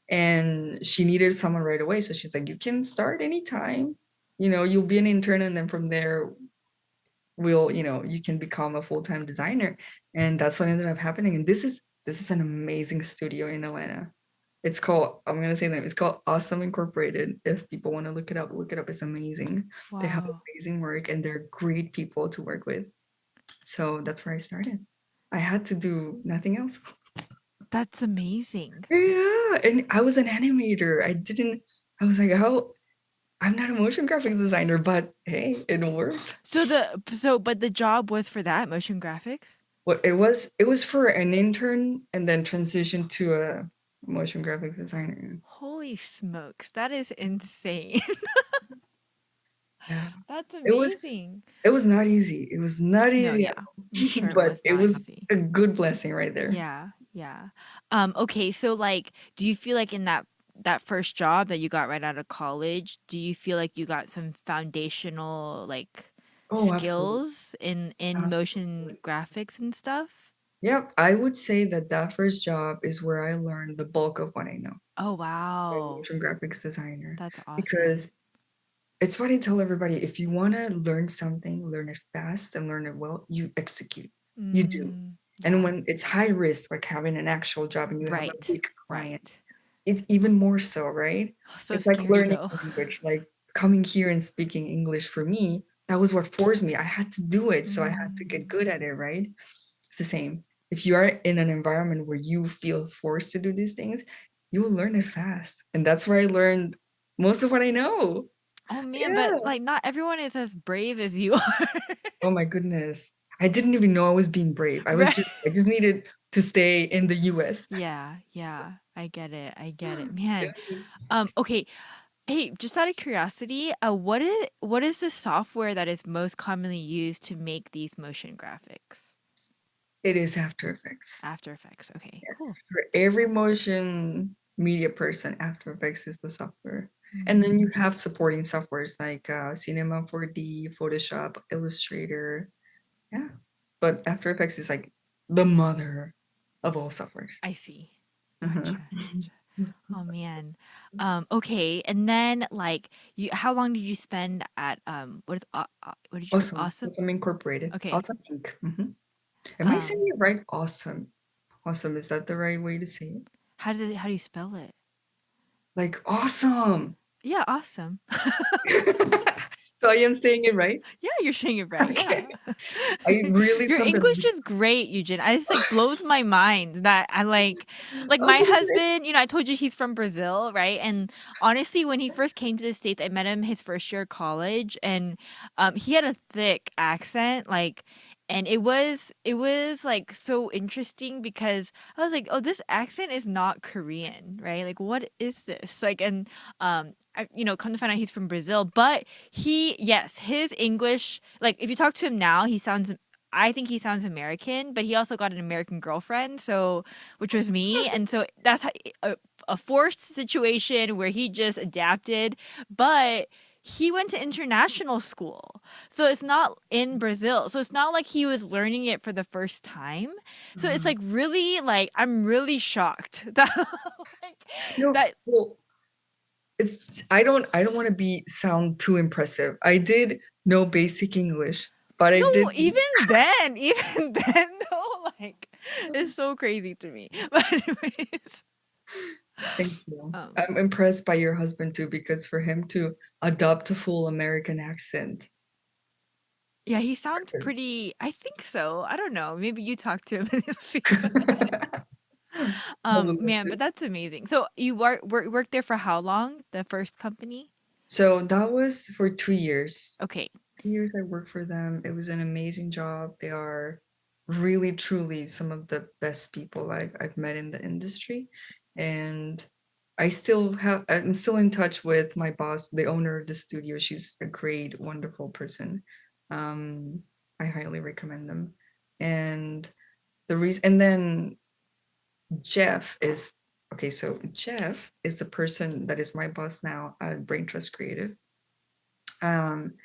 and she needed someone right away. So she's like, "You can start anytime. You'll be an intern, and then from there you can become a full-time designer." And that's what ended up happening. And this is an amazing studio in Atlanta. I'm gonna say the name. It's called Awesome Incorporated. If people want to look it up. It's amazing. They have Wow. amazing work and they're great people to work with. So that's where I started. I had to do nothing else. That's amazing. Yeah, and I was an animator. I was like, "How I'm not a motion graphics designer, but hey, it worked." But the job was for that motion graphics? What it was for an intern and then transitioned to a motion graphics designer. Holy smokes, that is insane. Yeah. That's It was amazing. it was not easy. It was not No, easy at yeah. I'm all, sure it but was it not was easy. a good blessing right there. Yeah, yeah. Okay, so like, do you feel like in that first job that you got right out of college, do you feel like you got some foundational like Oh, absolutely. skills in motion Absolutely. graphics and stuff? Yep, I would say that that first job is where I learned the bulk of what I know, Oh, a wow. motion graphics designer, That's awesome. because it's what I tell everybody. If you want to learn something, learn it fast and learn it well, you execute. You do. And Yeah. when it's high risk, like having an actual job and you have a Right. big client, Right. it's even more so, right? Oh, so It's like scary learning though. language, like coming here and speaking English for me, that was what forced me. I had to do it, so I had to get Mm. good at it, right? It's the same. If you are in an environment where you feel forced to do these things, you will learn it fast. And that's where I learned most of what I know. Oh man, Yeah. but like not everyone is as brave as you are. Oh my goodness. I didn't even know I was being brave. Right. I just needed to stay in the US. Yeah, yeah. I get it. I get it. Man. Yeah. Okay. Hey, just out of curiosity, what is the software that is most commonly used to make these motion graphics? It is After Effects. After Effects. Okay, cool. Yes. For every motion media person, After Effects is the software. And then Mm, you have supporting softwares like Cinema 4D, Photoshop, Illustrator. Yeah. But After Effects is like the mother of all softwares. I see. Uh-huh. Gotcha. Gotcha. Oh man. Okay, and then like you how long did you spend at what did you say? Awesome. Awesome? Awesome Incorporated. Okay. Awesome Inc. Mhm. Am I saying Um it right? Awesome. Awesome. Is that the right way to say it? how do you spell it? Like awesome. Yeah, awesome. So I am saying it right? Yeah, you're saying it right. Okay. Yeah. I really Your sometimes. English is great, Eugene. I just like blows my mind that I like Oh my my goodness. husband, I told you he's from Brazil, right? And honestly, when he first came to the States, I met him his first year of college and he had a thick accent, like and it was like so interesting because I was like, "Oh, this accent is not Korean, right? Like what is this?" Like and come to find out he's from Brazil, but yes, his English, like if you talk to him now, I think he sounds American, but he also got an American girlfriend, so which was me, and so that's a forced situation where he just adapted, but he went to international school. So it's not in Brazil. So it's not like he was learning it for the first time. So it's Uh, like really like I'm really shocked that like no, that well, it's I don't want to be sound too impressive. I did know basic English, but I no, did. even then though, like it's so crazy to me. But anyways, Thank you. um, I'm impressed by your husband too, because for him to adopt a full American accent. yeah, he sounds pretty. I think so. I don't know. Maybe you talk to him and you'll see. I would love Man, to. but that's amazing. So you worked there for how long? The first company? So that was for 2 years. Okay. 2 years I worked for them. It was an amazing job. They are really, truly some of the best people I've met in the industry. And I'm still in touch with my boss, the owner of the studio. She's a great, wonderful person. Um, I highly recommend them. And and then Jeff is, okay, so Jeff is the person that is my boss now at Brain Trust Creative. Um,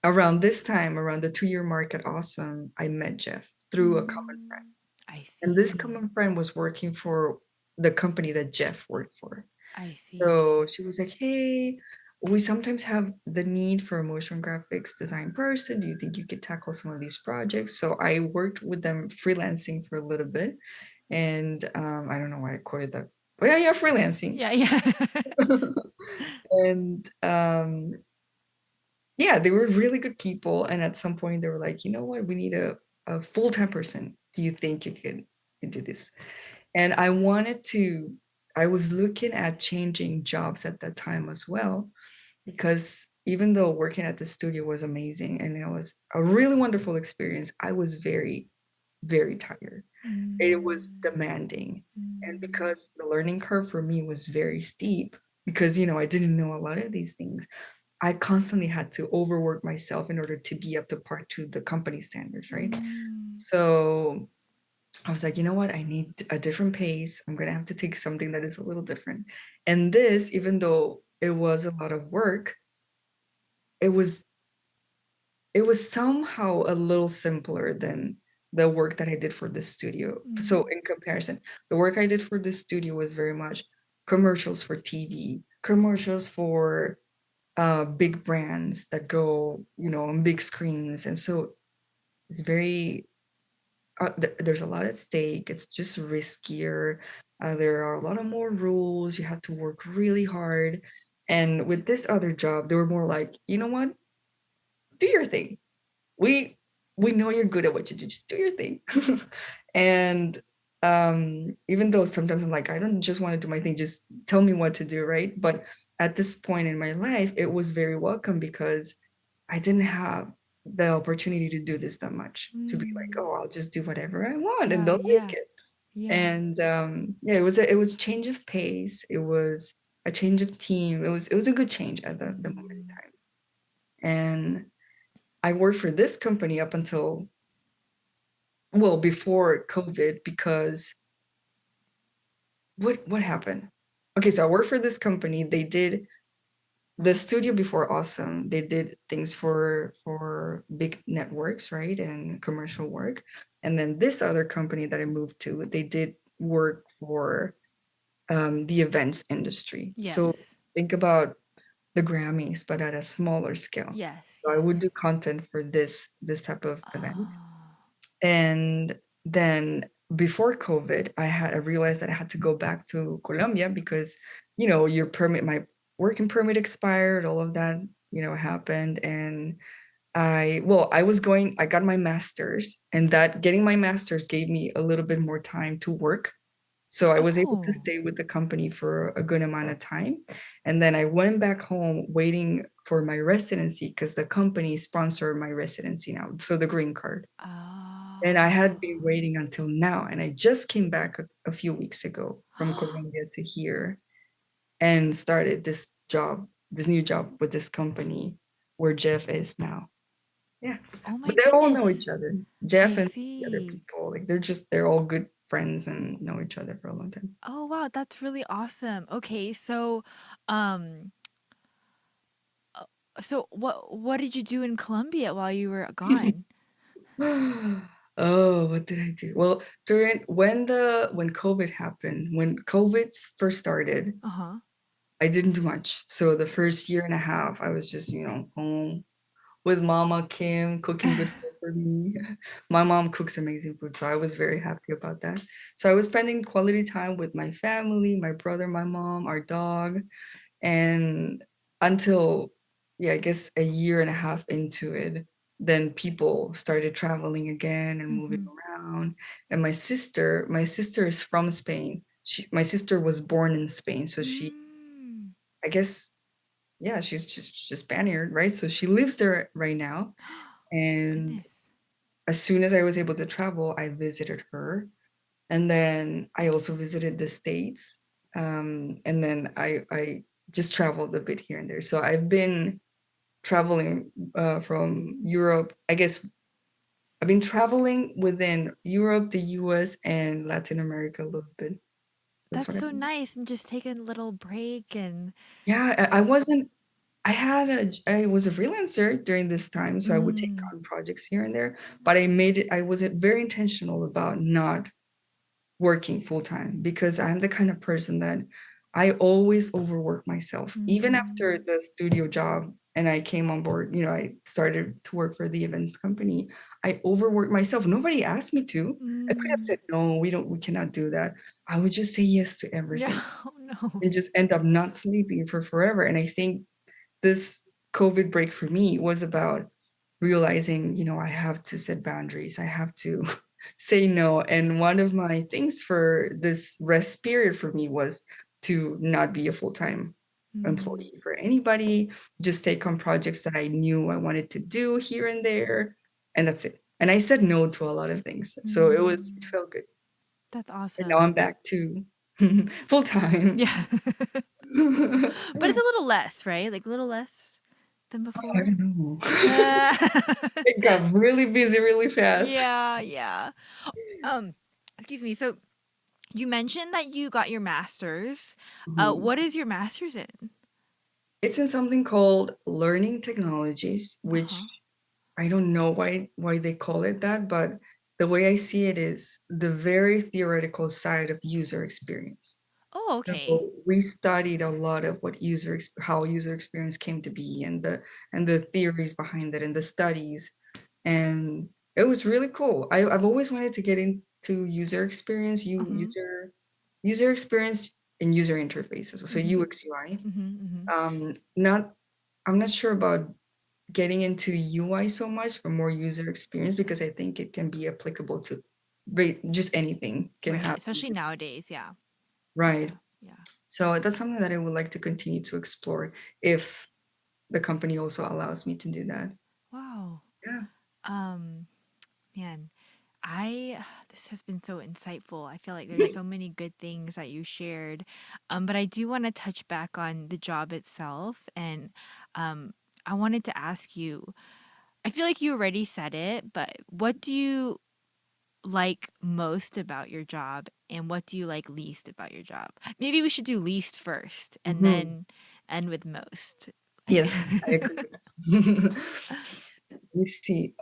Around this time, around the 2 year mark at Awesome, I met Jeff through a common friend. Mm, I And this see. common friend was working for the company that Jeff worked for. I see. So she was like, hey, we sometimes have the need for a motion graphics design person. Do you think you could tackle some of these projects? So I worked with them freelancing for a little bit. And I don't know why I quoted that. But yeah, yeah, freelancing. Yeah, yeah. And yeah, they were really good people. And at some point, they were like, you know what? We need a full-time person. Do you think you could do this? And I was looking at changing jobs at that time as well, because even though working at the studio was amazing and it was a really wonderful experience, I was very, very tired. It was Mm, demanding. And mm, because the learning curve for me was very steep, because, I didn't know a lot of these things, I constantly had to overwork myself in order to be up to par to the company standards, right? mm, So I was like, you know what? I need a different pace. I'm gonna have to take something that is a little different. And this, even though it was a lot of work, it was it was somehow a little simpler than the work that I did for this studio. So Mm. in comparison, the work I did for this studio was very much commercials for TV, commercials for big brands that go, on big screens. And so it's very there's a lot at stake. It's just riskier. There are a lot of more rules. You have to work really hard. And with this other job, they were more like, you know what? Do your thing. We we know you're good at what you do. Just do your thing. And even though sometimes I'm like, I don't just want to do my thing, just tell me what to do, right? But at this point in my life, it was very welcome because I didn't have the opportunity to do this that much, to be like, Mm. oh, I'll just do whatever I want and they'll like Yeah. it. Yeah. And yeah, it was a change of pace. It was a change of team. It was a good change at the moment in Mm. time. And I worked for this company up until, well, before COVID, because what happened? Okay, so I worked for this company. They did the studio before Awesome. They did things for big networks, right? And commercial work. And then this other company that I moved to, they did work for the events industry. So Yes. think about the Grammys, but at a smaller scale. Yes. So I would do Yes. content for this type of events. Oh. And then before COVID, I realized that I had to go back to Colombia because, your permit, my working permit expired, all of that, happened. And I got my master's, and that getting my master's gave me a little bit more time to work. So I was able to Oh. stay with the company for a good amount of time. And then I went back home waiting for my residency because the company sponsored my residency now. So the green card. And I had been waiting until now, and I just came back a few weeks ago from Oh. Colombia to here and started this new job with this company where Jeff is now. Yeah. Oh my But they all know each goodness. other. I Jeff and the other see. people, like they're all good friends and know each other for a long time. Oh wow, that's really awesome. Okay, so um uh, so what did you do in Colombia while you were gone? Oh, what did I do? Well, when COVID happened, when COVID first started, Uh-huh. I didn't do much. So the first year and a half, I was just, home with Mama Kim cooking good food for me. My mom cooks amazing food, so I was very happy about that. So I was spending quality time with my family, my brother, my mom, our dog, and until, yeah, I guess a year and a half into it, then people started traveling again and moving Mm-hmm. around. And my sister is from Spain. My sister was born in Spain, so Mm. I guess, yeah, she's just Spaniard, right? So she lives there right now. And Goodness. as soon as I was able to travel, I visited her. And then I also visited the States. And then I just traveled a bit here and there. So I've been traveling from Europe. I guess I've been traveling within Europe, the US, and Latin America a little bit. That's That's what I've so been. nice and just take a little break and Yeah, I wasn't I was a freelancer during this time, so I would take mm, on projects here and there, but I was very intentional about not working full time because I'm the kind of person that I always overwork myself. Even after mm, the studio job and I came on board, I started to work for the events company. I overworked myself. Nobody asked me to. I could have mm. said, no, we cannot do that. I would just say yes to Yeah, everything oh no. and just end up not sleeping for forever. And I think this COVID break for me was about realizing, I have to set boundaries. I have to say no. And one of my things for this rest period for me was to not be a full-time Mm, employee for anybody, just take on projects that I knew I wanted to do here and there. And that's it. And I said no to a lot of things. So it mm. felt good. That's And now I'm awesome. back to full time. Yeah. But it's a little less, right? Like a little less than I before. don't know. Uh, It got really busy really fast. yeah, yeah. Um, excuse me. So you mentioned that you got your master's. Mhm. What is your master's in? It's in something called learning technologies, which Uh-huh. I don't know why they call it that, but the way I see it is the very theoretical side of user experience. Oh, okay. So we studied a lot of what how user experience came to be, and the theories behind it and the studies, and it was really cool. I've always wanted to get into user experience, Mm-hmm. user experience and user interfaces. So Mm-hmm. UX UI. Mm-hmm. Mm-hmm. Not I'm not sure about getting into UI so much, but more user experience because I think it can be applicable to just anything can Right. happen. Especially nowadays. Yeah. Right. Yeah. Yeah. So that's something that I would like to continue to explore if the company also allows me to do that. Wow. Yeah. Um, Man, I this has been so insightful. I feel like there's so many good things that you shared. But I do want to touch back on the job itself, and um I wanted to ask you, I feel like you already said it, but what do you like most about your job and what do you like least about your job? Maybe we should do least first and Mhm. then end with most. Like Yes, I agree with that. Let me see.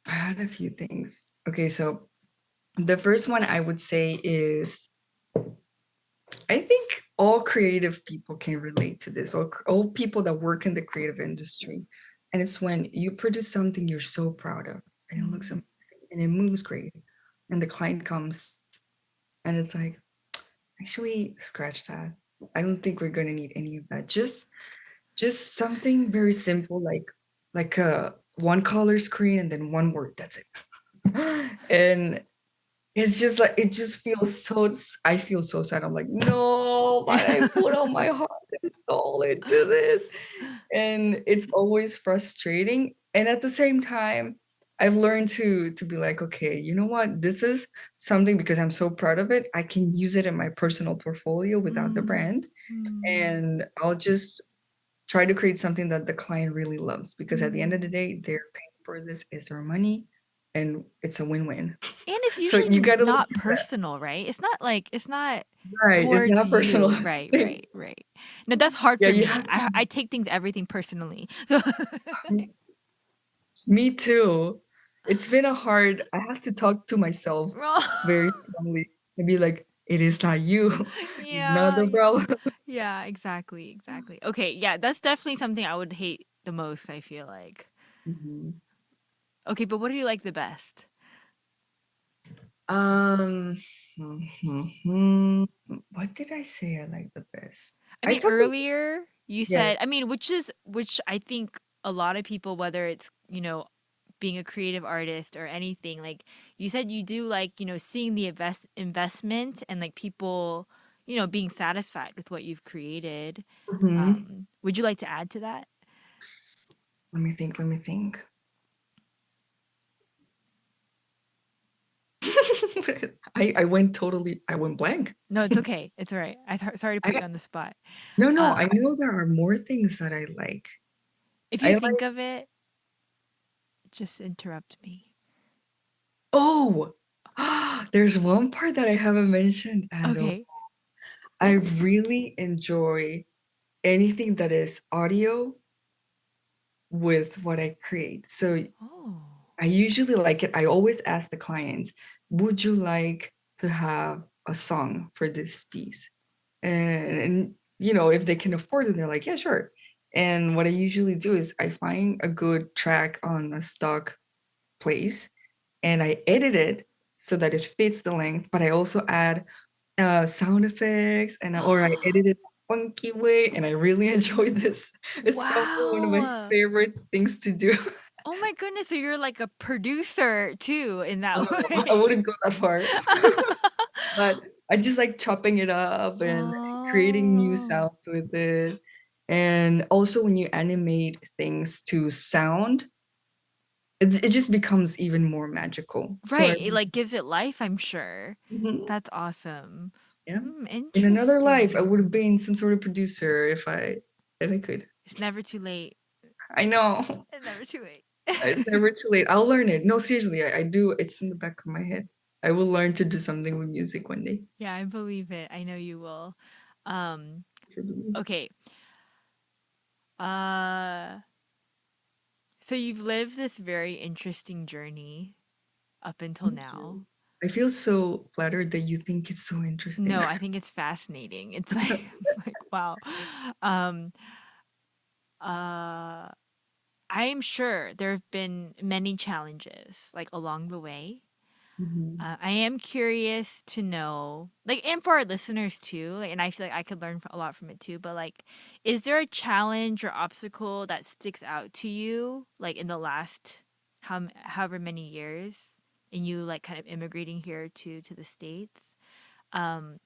I had a few things. Okay, so the first one I would say is I think all creative people can relate to this, all people that work in the creative industry. And it's when you produce something you're so proud of and it looks mm, amazing and it moves great. And the client comes and it's like, actually, scratch that. I don't think we're gonna need any of that. Just something very simple like a one color screen and then one word. That's it. And it's just like it just feels so I feel so sad. I'm like, no, but I put all my heart and soul into this. And it's always frustrating. And at the same time, I've learned to be like, okay, you know what? This is something because I'm so proud of it. I can use it in my personal portfolio without the mm, brand. mm, And I'll just try to create something that the client really loves because at the end of the mm. day, they're paying for this, is their money, and it's a win-win. And it's So usually you got to look not at that. personal, right? It's not like it's not Right, it's towards not a personal you. Right, thing. right, right. No, that's hard Yeah, for you me. have to I take things everything personally. So me too. It's been a hard I have to talk to myself very strongly and be like, "It is not you. It's not yeah, the yeah. problem." Yeah, exactly, exactly. Okay, yeah, that's definitely something I would hate the most, I feel like. Mhm. Okay, but what do you like the best? Um, what did I say I like the best? I I mean, talked a earlier you yeah. said, I mean, which I think a lot of people, whether it's, being a creative artist or anything, like you said you do like, seeing the investment and like people, being satisfied with what you've created. Mhm. Would you like to add to that? Let me think. I went blank. No, it's okay. It's all right. Sorry to put you I on the spot. no, no, Um, I know there are more things that I like. if I you like think of it, just interrupt me. oh, there's one part that I haven't mentioned at all. Okay. I really enjoy anything that is audio with what I create. So Oh. I usually like it. I always ask the clients, would you like to have a song for this piece? And if they can afford it, they're like, yeah, sure. And what I usually do is I find a good track on a stock place and I edit it so that it fits the length, but I also add sound effects or I edit it a funky way, and I really enjoy this. It's probably one of my Wow. favorite things to do. Oh my goodness, so you're like a producer too in that I way. wouldn't go that far, but I just like chopping it up and creating new Oh. sounds with it. And also when you animate things to sound, it just becomes even more magical. So Right, it like gives it life, I'm sure. mhm, That's awesome. yeah. In another life, I would have Interesting. been some sort of producer if I could. It's never too late. I know. It's never too late. It's never too late. I'll learn it. No, seriously, I do. It's in the back of my head. I will learn to do something with music one day. Yeah, I believe it. I know you will. Um, okay. Uh, so you've lived this very interesting journey. up until Thank now. you. I feel so flattered that you think it's so interesting. No, I think it's fascinating. It's like like wow. Um uh I'm sure there have been many challenges like along the way. Mhm. I am curious to know, like, and for our listeners too, like, and I feel like I could learn a lot from it too, but like, is there a challenge or obstacle that sticks out to you, like in the last however many years, and you like kind of immigrating here to the States? Um,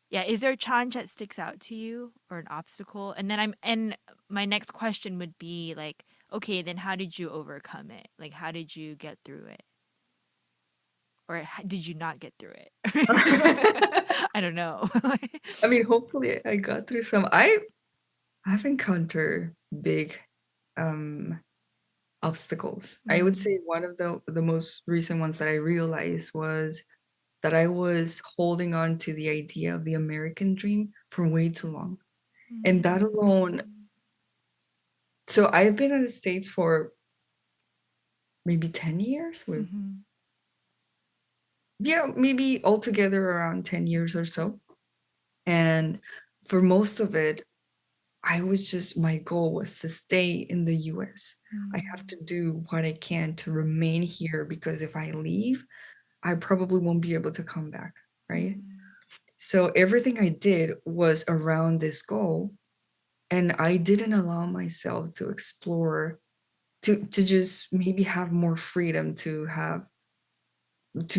yeah, is there a challenge that sticks out to you or an obstacle? And my next question would be like, okay, then how did you overcome it? Like, how did you get through it? Or did you not get through it? I don't know. I mean, hopefully I got through some. I've encountered big um obstacles. I would Mm, say one of the most recent ones that I realized was that I was holding on to the idea of the American dream for way too long. And that alone, mm, so I've been in the States for maybe 10 years. mhm, Yeah, maybe altogether around 10 years or so. And for most of it, I was just my goal was to stay in the US. I have mm, to do what I can to remain here because if I leave, I probably won't be able to come back, right? mm, So everything I did was around this goal, and I didn't allow myself to explore, to just maybe have more freedom to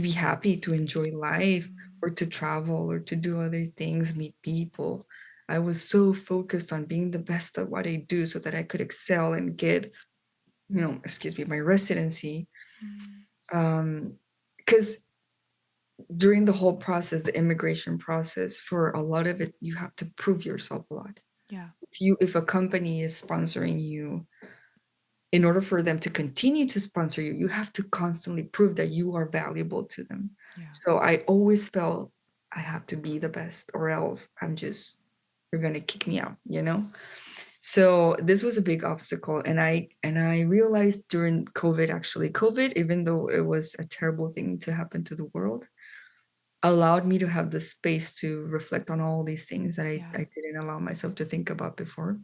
be happy, to enjoy life, mm, or to travel, or to do other things, meet people. I was so focused on being the best at what I do so that I could excel and get, excuse me, my residency. mm. Because during the whole process, the immigration process, for a lot of it, you have to prove yourself a lot. Yeah, If a company is sponsoring you, in order for them to continue to sponsor you, you have to constantly prove that you are valuable to them. yeah. So I always felt I have to be the best, or else you're gonna kick me out. So this was a big obstacle, and I realized during COVID, actually, COVID, even though it was a terrible thing to happen to the world, allowed me to have the space to reflect on all these things that I, Yeah. I didn't allow myself to think about before.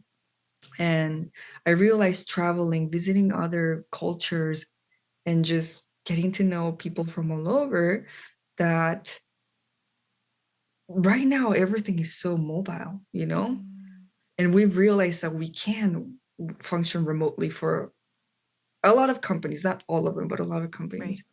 And I realized traveling, visiting other cultures, and just getting to know people from all over, that right now everything is so mobile. Mm, And we've realized that we can function remotely for a lot of companies, not all of them, but a lot of right. companies.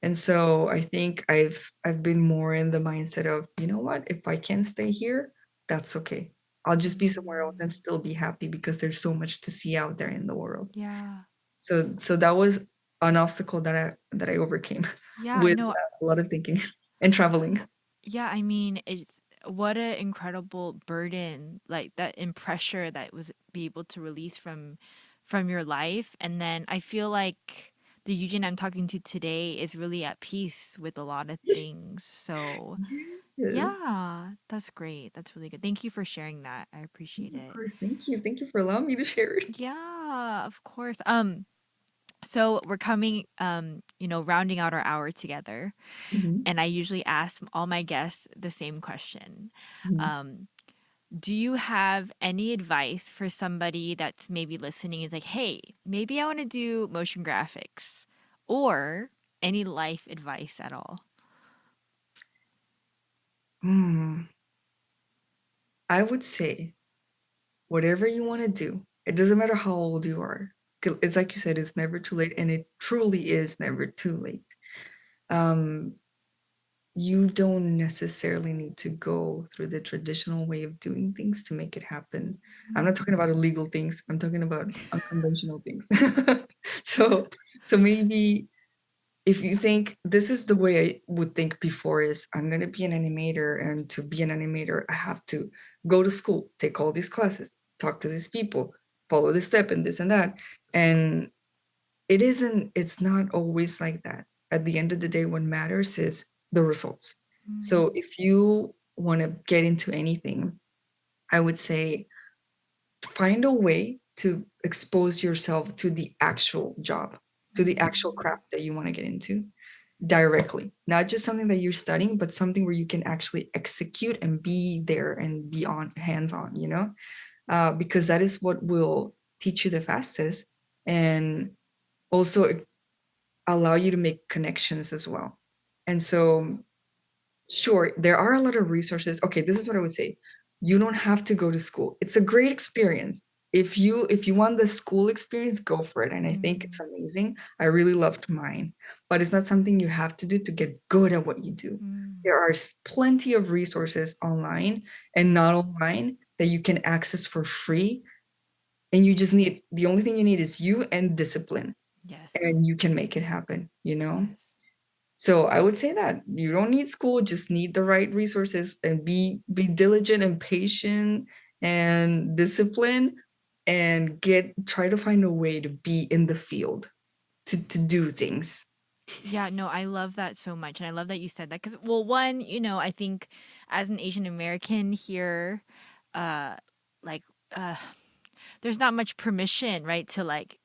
And so I think I've been more in the mindset of, you know what, if I can stay here, that's okay. I'll just be somewhere else and Mm, still be happy because there's so much to see out there in the world. yeah. So that was an obstacle that I overcame Yeah, with no, a lot of thinking and traveling. yeah, I mean, it's what an incredible burden, like that and pressure that was be able to release from your life. And then I feel like the Eugene I'm talking to today is really at peace with a lot of things. So Yes. yeah, that's great. That's really good. Thank you for sharing that. I appreciate Of it. course. Thank you. Thank you for allowing me to share it. Yeah, of course. So we're coming, rounding out our hour together, Mhm, and I usually ask all my guests the same question. mhm. Um, do you have any advice for somebody that's maybe listening is like, hey, maybe I want to do motion graphics, or any life advice at all? Mm, I would say whatever you want to do, it doesn't matter how old you are. It's like you said, it's never too late, and it truly is never too late. Um, you don't necessarily need to go through the traditional way of doing things to make it happen. I'm not talking about illegal things. I'm talking about unconventional things. so, so maybe if you think this is the way I would think before is I'm going to be an animator, and to be an animator I have to go to school, take all these classes, talk to these people, follow this step and this and that. And it's not always like that. At the end of the day, what matters is the results. So Mm, if you want to get into anything, I would say find a way to expose yourself to the actual job, to the actual mm, craft that you want to get into. directly, not just something that you're studying, but something where you can actually execute and be there and be on hands on, because that is what will teach you the fastest and also allow you to make connections as well. And so, sure, there are a lot of resources. Okay, this is what I would say. You don't have to go to school. It's a great experience. If you want the school experience, go for it. And I think it's Mm, amazing. I really loved mine, but it's not something you have to do to get good at what you do. mm. There are plenty of resources online and not online that you can access for free. And you just need the only thing you need is you and discipline, Yes. and you can make it happen. Yes. So I would say that you don't need school, just need the right resources and be diligent and patient and disciplined and try to find a way to be in the field to do things. Yeah, no, I love that so much. And I love that you said that because, well, one, I think as an Asian American here, uh, like, uh, there's not much permission, right, to like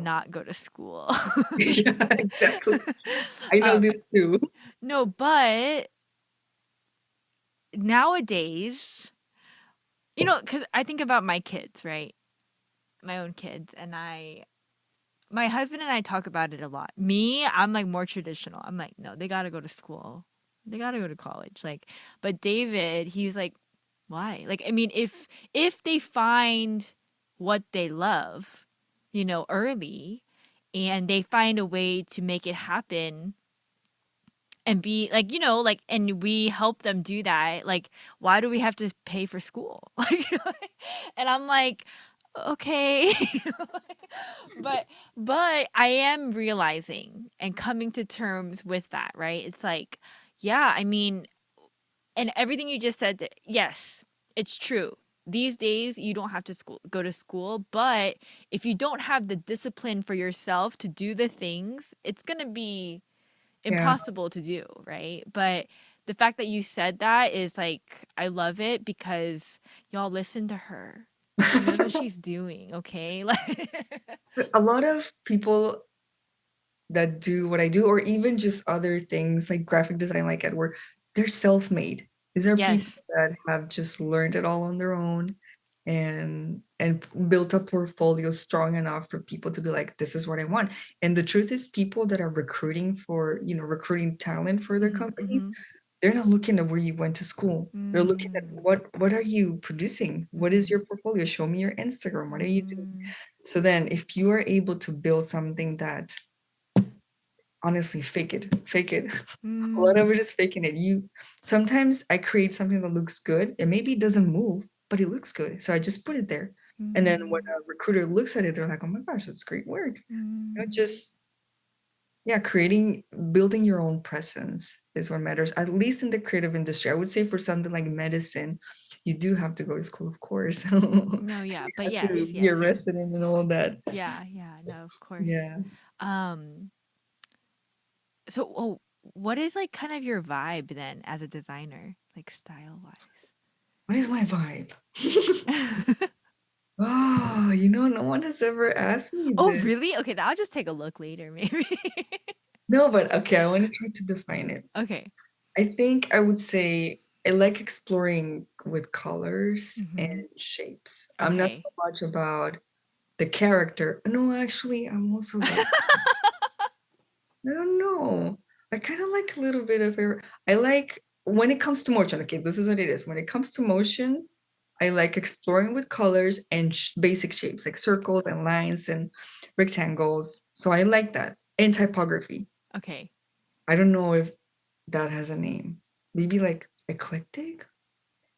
not go to school. Yeah, exactly. I know um, this too. no, but nowadays, because I think about my kids, right? My own kids, and my husband and I talk about it a lot. Me, I'm like more traditional. I'm like, no, they gotta go to school. They gotta go to college. Like, but David, he's like, why? Like, I mean, if they find what they love, early, and they find a way to make it happen and be like, like, and we help them do that, like, why do we have to pay for school? Like, and I'm like, okay. But I am realizing and coming to terms with that, right? It's like, yeah, I mean, and everything you just said, yes, it's true. These days you don't have to go to school, but if you don't have the discipline for yourself to do the things, it's going to be Yeah. impossible to do, right? But the fact that you said that is like, I love it because y'all listen to her. She knows what she's doing, okay? Like, A lot of people that do what I do, or even just other things like graphic design, like Edward, they're self-made. These are people yes. that have just learned it all on their own and built a portfolio strong enough for people to be like, this is what I want. And the truth is, people that are recruiting talent for their Mhm. companies, Mhm. they're not looking at where you went to school. They're looking at Mm. what are you producing? What is Mhm. your portfolio? Show me your Instagram. What are you doing? Mm. So then if you are able to build something that honestly, fake it. A lot Mm. of it is faking it. Sometimes I create something that looks good and maybe it doesn't move, but it looks good. So I just put it there. And then when Mm. a recruiter looks at it, they're like, oh my gosh, that's great work. Mm. Just, yeah, building your own presence is what matters, at least in the creative industry. I would say for something like medicine, you do have to go to school, of course. No, yeah, You but have to yes, be a yes. resident and all that. Yeah, yeah, no, of course. Yeah. Um, so, what is like kind of your vibe then as a designer, like style What is my vibe? wise? Oh, no one has ever asked me Oh, this. really? Okay, I'll just take a look later, maybe. No, but okay, I want to try to define it. Okay. I think I would say I like exploring with colors and Mm-hmm. shapes. I'm not Okay. so much about the character. No, actually, I'm also about, I don't know. I kind of like a little bit of I like when it comes to motion. Okay, this is what it is. When it comes to motion, I like exploring with colors and basic shapes like circles and lines and rectangles. So I like that. And typography. Okay. I don't know if that has a name. Maybe like eclectic?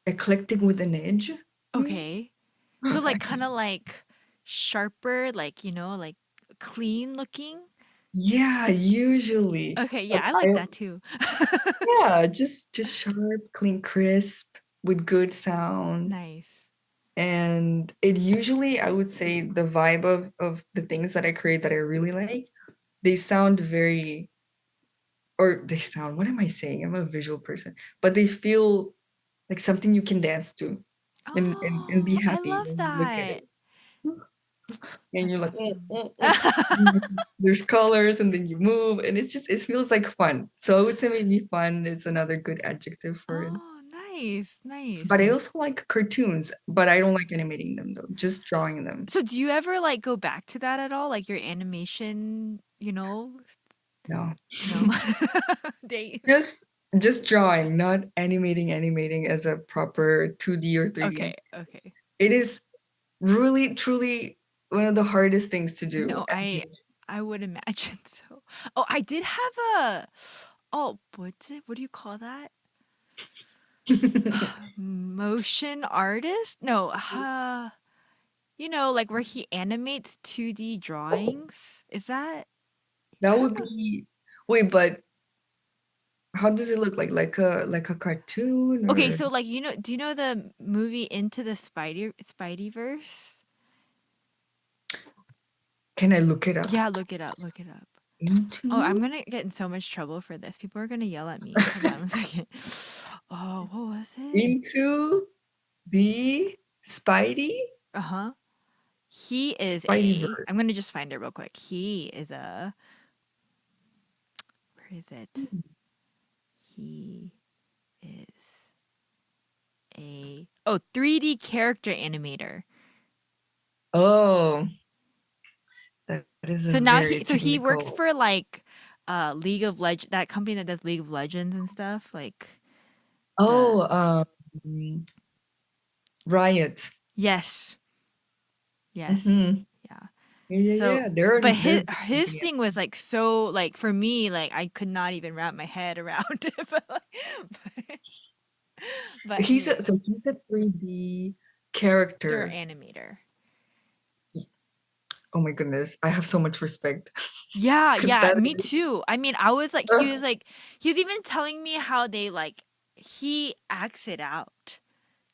Eclectic with an edge, maybe? Okay. So like kind of like sharper, like, like clean looking. Yeah, usually. Okay, Like yeah, I like I that too. yeah, just sharp, clean, crisp with good sound. Nice. And it usually, I would say, the vibe of the things that I create that I really like, they sound very, or they sound, what am I saying? I'm a visual person, but they feel like something you can dance to and be Oh, I happy love when you look at that. it. And That's you're like, awesome. there's colors, and then you move, and it feels like fun. So I would say maybe fun is another good adjective for it. Oh, nice, But I nice. also like cartoons, but I don't like animating them though, just drawing them. So do you ever like go back to that at all? Like your animation, No. no days. Just just drawing, not animating as a proper 2D or 3D. Okay, okay. It is really, truly one of the hardest things to do. No, I would imagine so. Oh, I did have a what do you call that? Motion artist? No, like where he animates 2D drawings. Is that That I don't would know. be wait, but how does it look like? Like a cartoon Okay, or so like do you know the movie Into the Spideyverse? can I look it up? Yeah, look it up, look it up. Oh, I'm Into gonna get in so much trouble for this. People are gonna yell at me. Hold on a second. Oh, what was it? into the Uh-huh. He is a, Spideyverse. I'm gonna just find it real quick. He is a, where is it? He is a 3D character animator. Oh, that is a So now very so he works technical. for like League of Legends, that company that does League of Legends and stuff. Like the, Oh, Riot. yes, yes, Mm-hmm. yeah. Yeah, yeah, So, yeah. They're but they're a big his company. thing was like so like for me like I could not even wrap my head around it. But, but anyways, He's a 3D they're character. animator. Oh my goodness, I have so much respect Yeah, because yeah, that me is. too. I mean, I was like he was even telling me how they like he acts it out,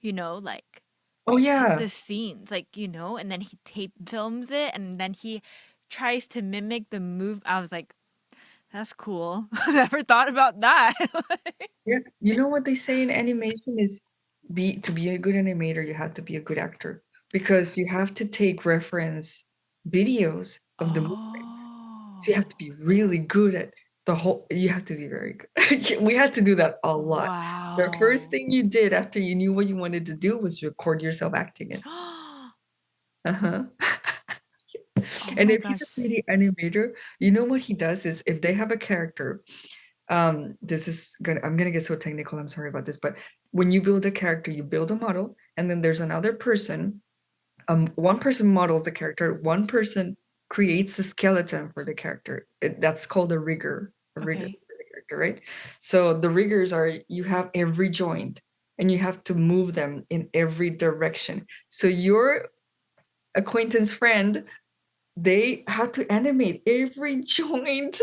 like Oh the yeah, scenes, like, and then he tape films it and then he tries to mimic the move. I was like, that's cool. Never thought about that. yeah. You know what they say in animation is be to be a good animator, you have to be a good actor because you have to take reference videos of the movements. So you have to Oh, be really good at the whole. You have to be very good. We had to do that a lot. The first wow. thing you did after you knew what you wanted to do was record yourself acting it. Uh-huh. Oh And my if he's a gosh. 3D animator, you know what he does is if they have a character, this is gonna I'm gonna get so technical, I'm sorry about this, but when you build a character, you build a model, and then there's another person. One person models the character, one person creates the skeleton for the character. That's called a rigger Okay. for the character, right? So the riggers are you have every joint and you have to move them in every direction. So your acquaintance friend, they had to animate every joint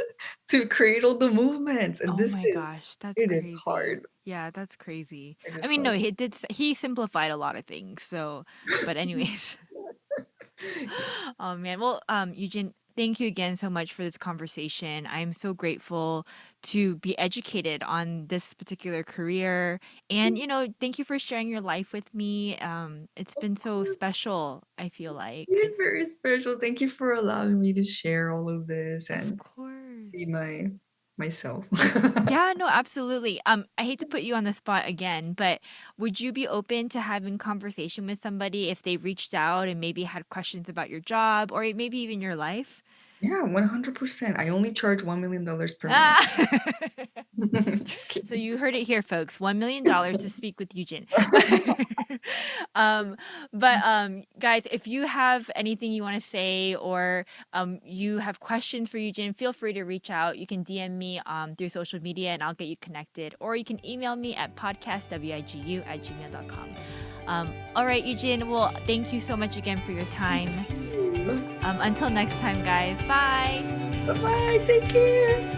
to create all the movements, and Oh my gosh, that's it is crazy. hard. Yeah, that's crazy. It I is mean, no, hard. he simplified a lot of things. So, but anyways. Oh man. Well, Eugene, thank you again so much for this conversation. I'm so grateful to be educated on this particular career. And, thank you for sharing your life with me. It's been so special, I feel like. You're very special. Thank you for allowing me to share all of this Of and course. be myself. Yeah, no, absolutely. I hate to put you on the spot again, but would you be open to having conversation with somebody if they reached out and maybe had questions about your job or maybe even your life? Yeah, 100%. I only charge $1 million per minute. Ah! Just So kidding. you heard it here, folks. $1 million to speak with Eugene. But um, but guys, if you have anything you want to say or you have questions for Eugene, feel free to reach out. You can DM me through social media and I'll get you connected. Or you can email me at podcastwigu@gmail.com. All right, Eugene. Well, thank you so much again for your time. Until next time, guys. Bye. Bye bye. Take care.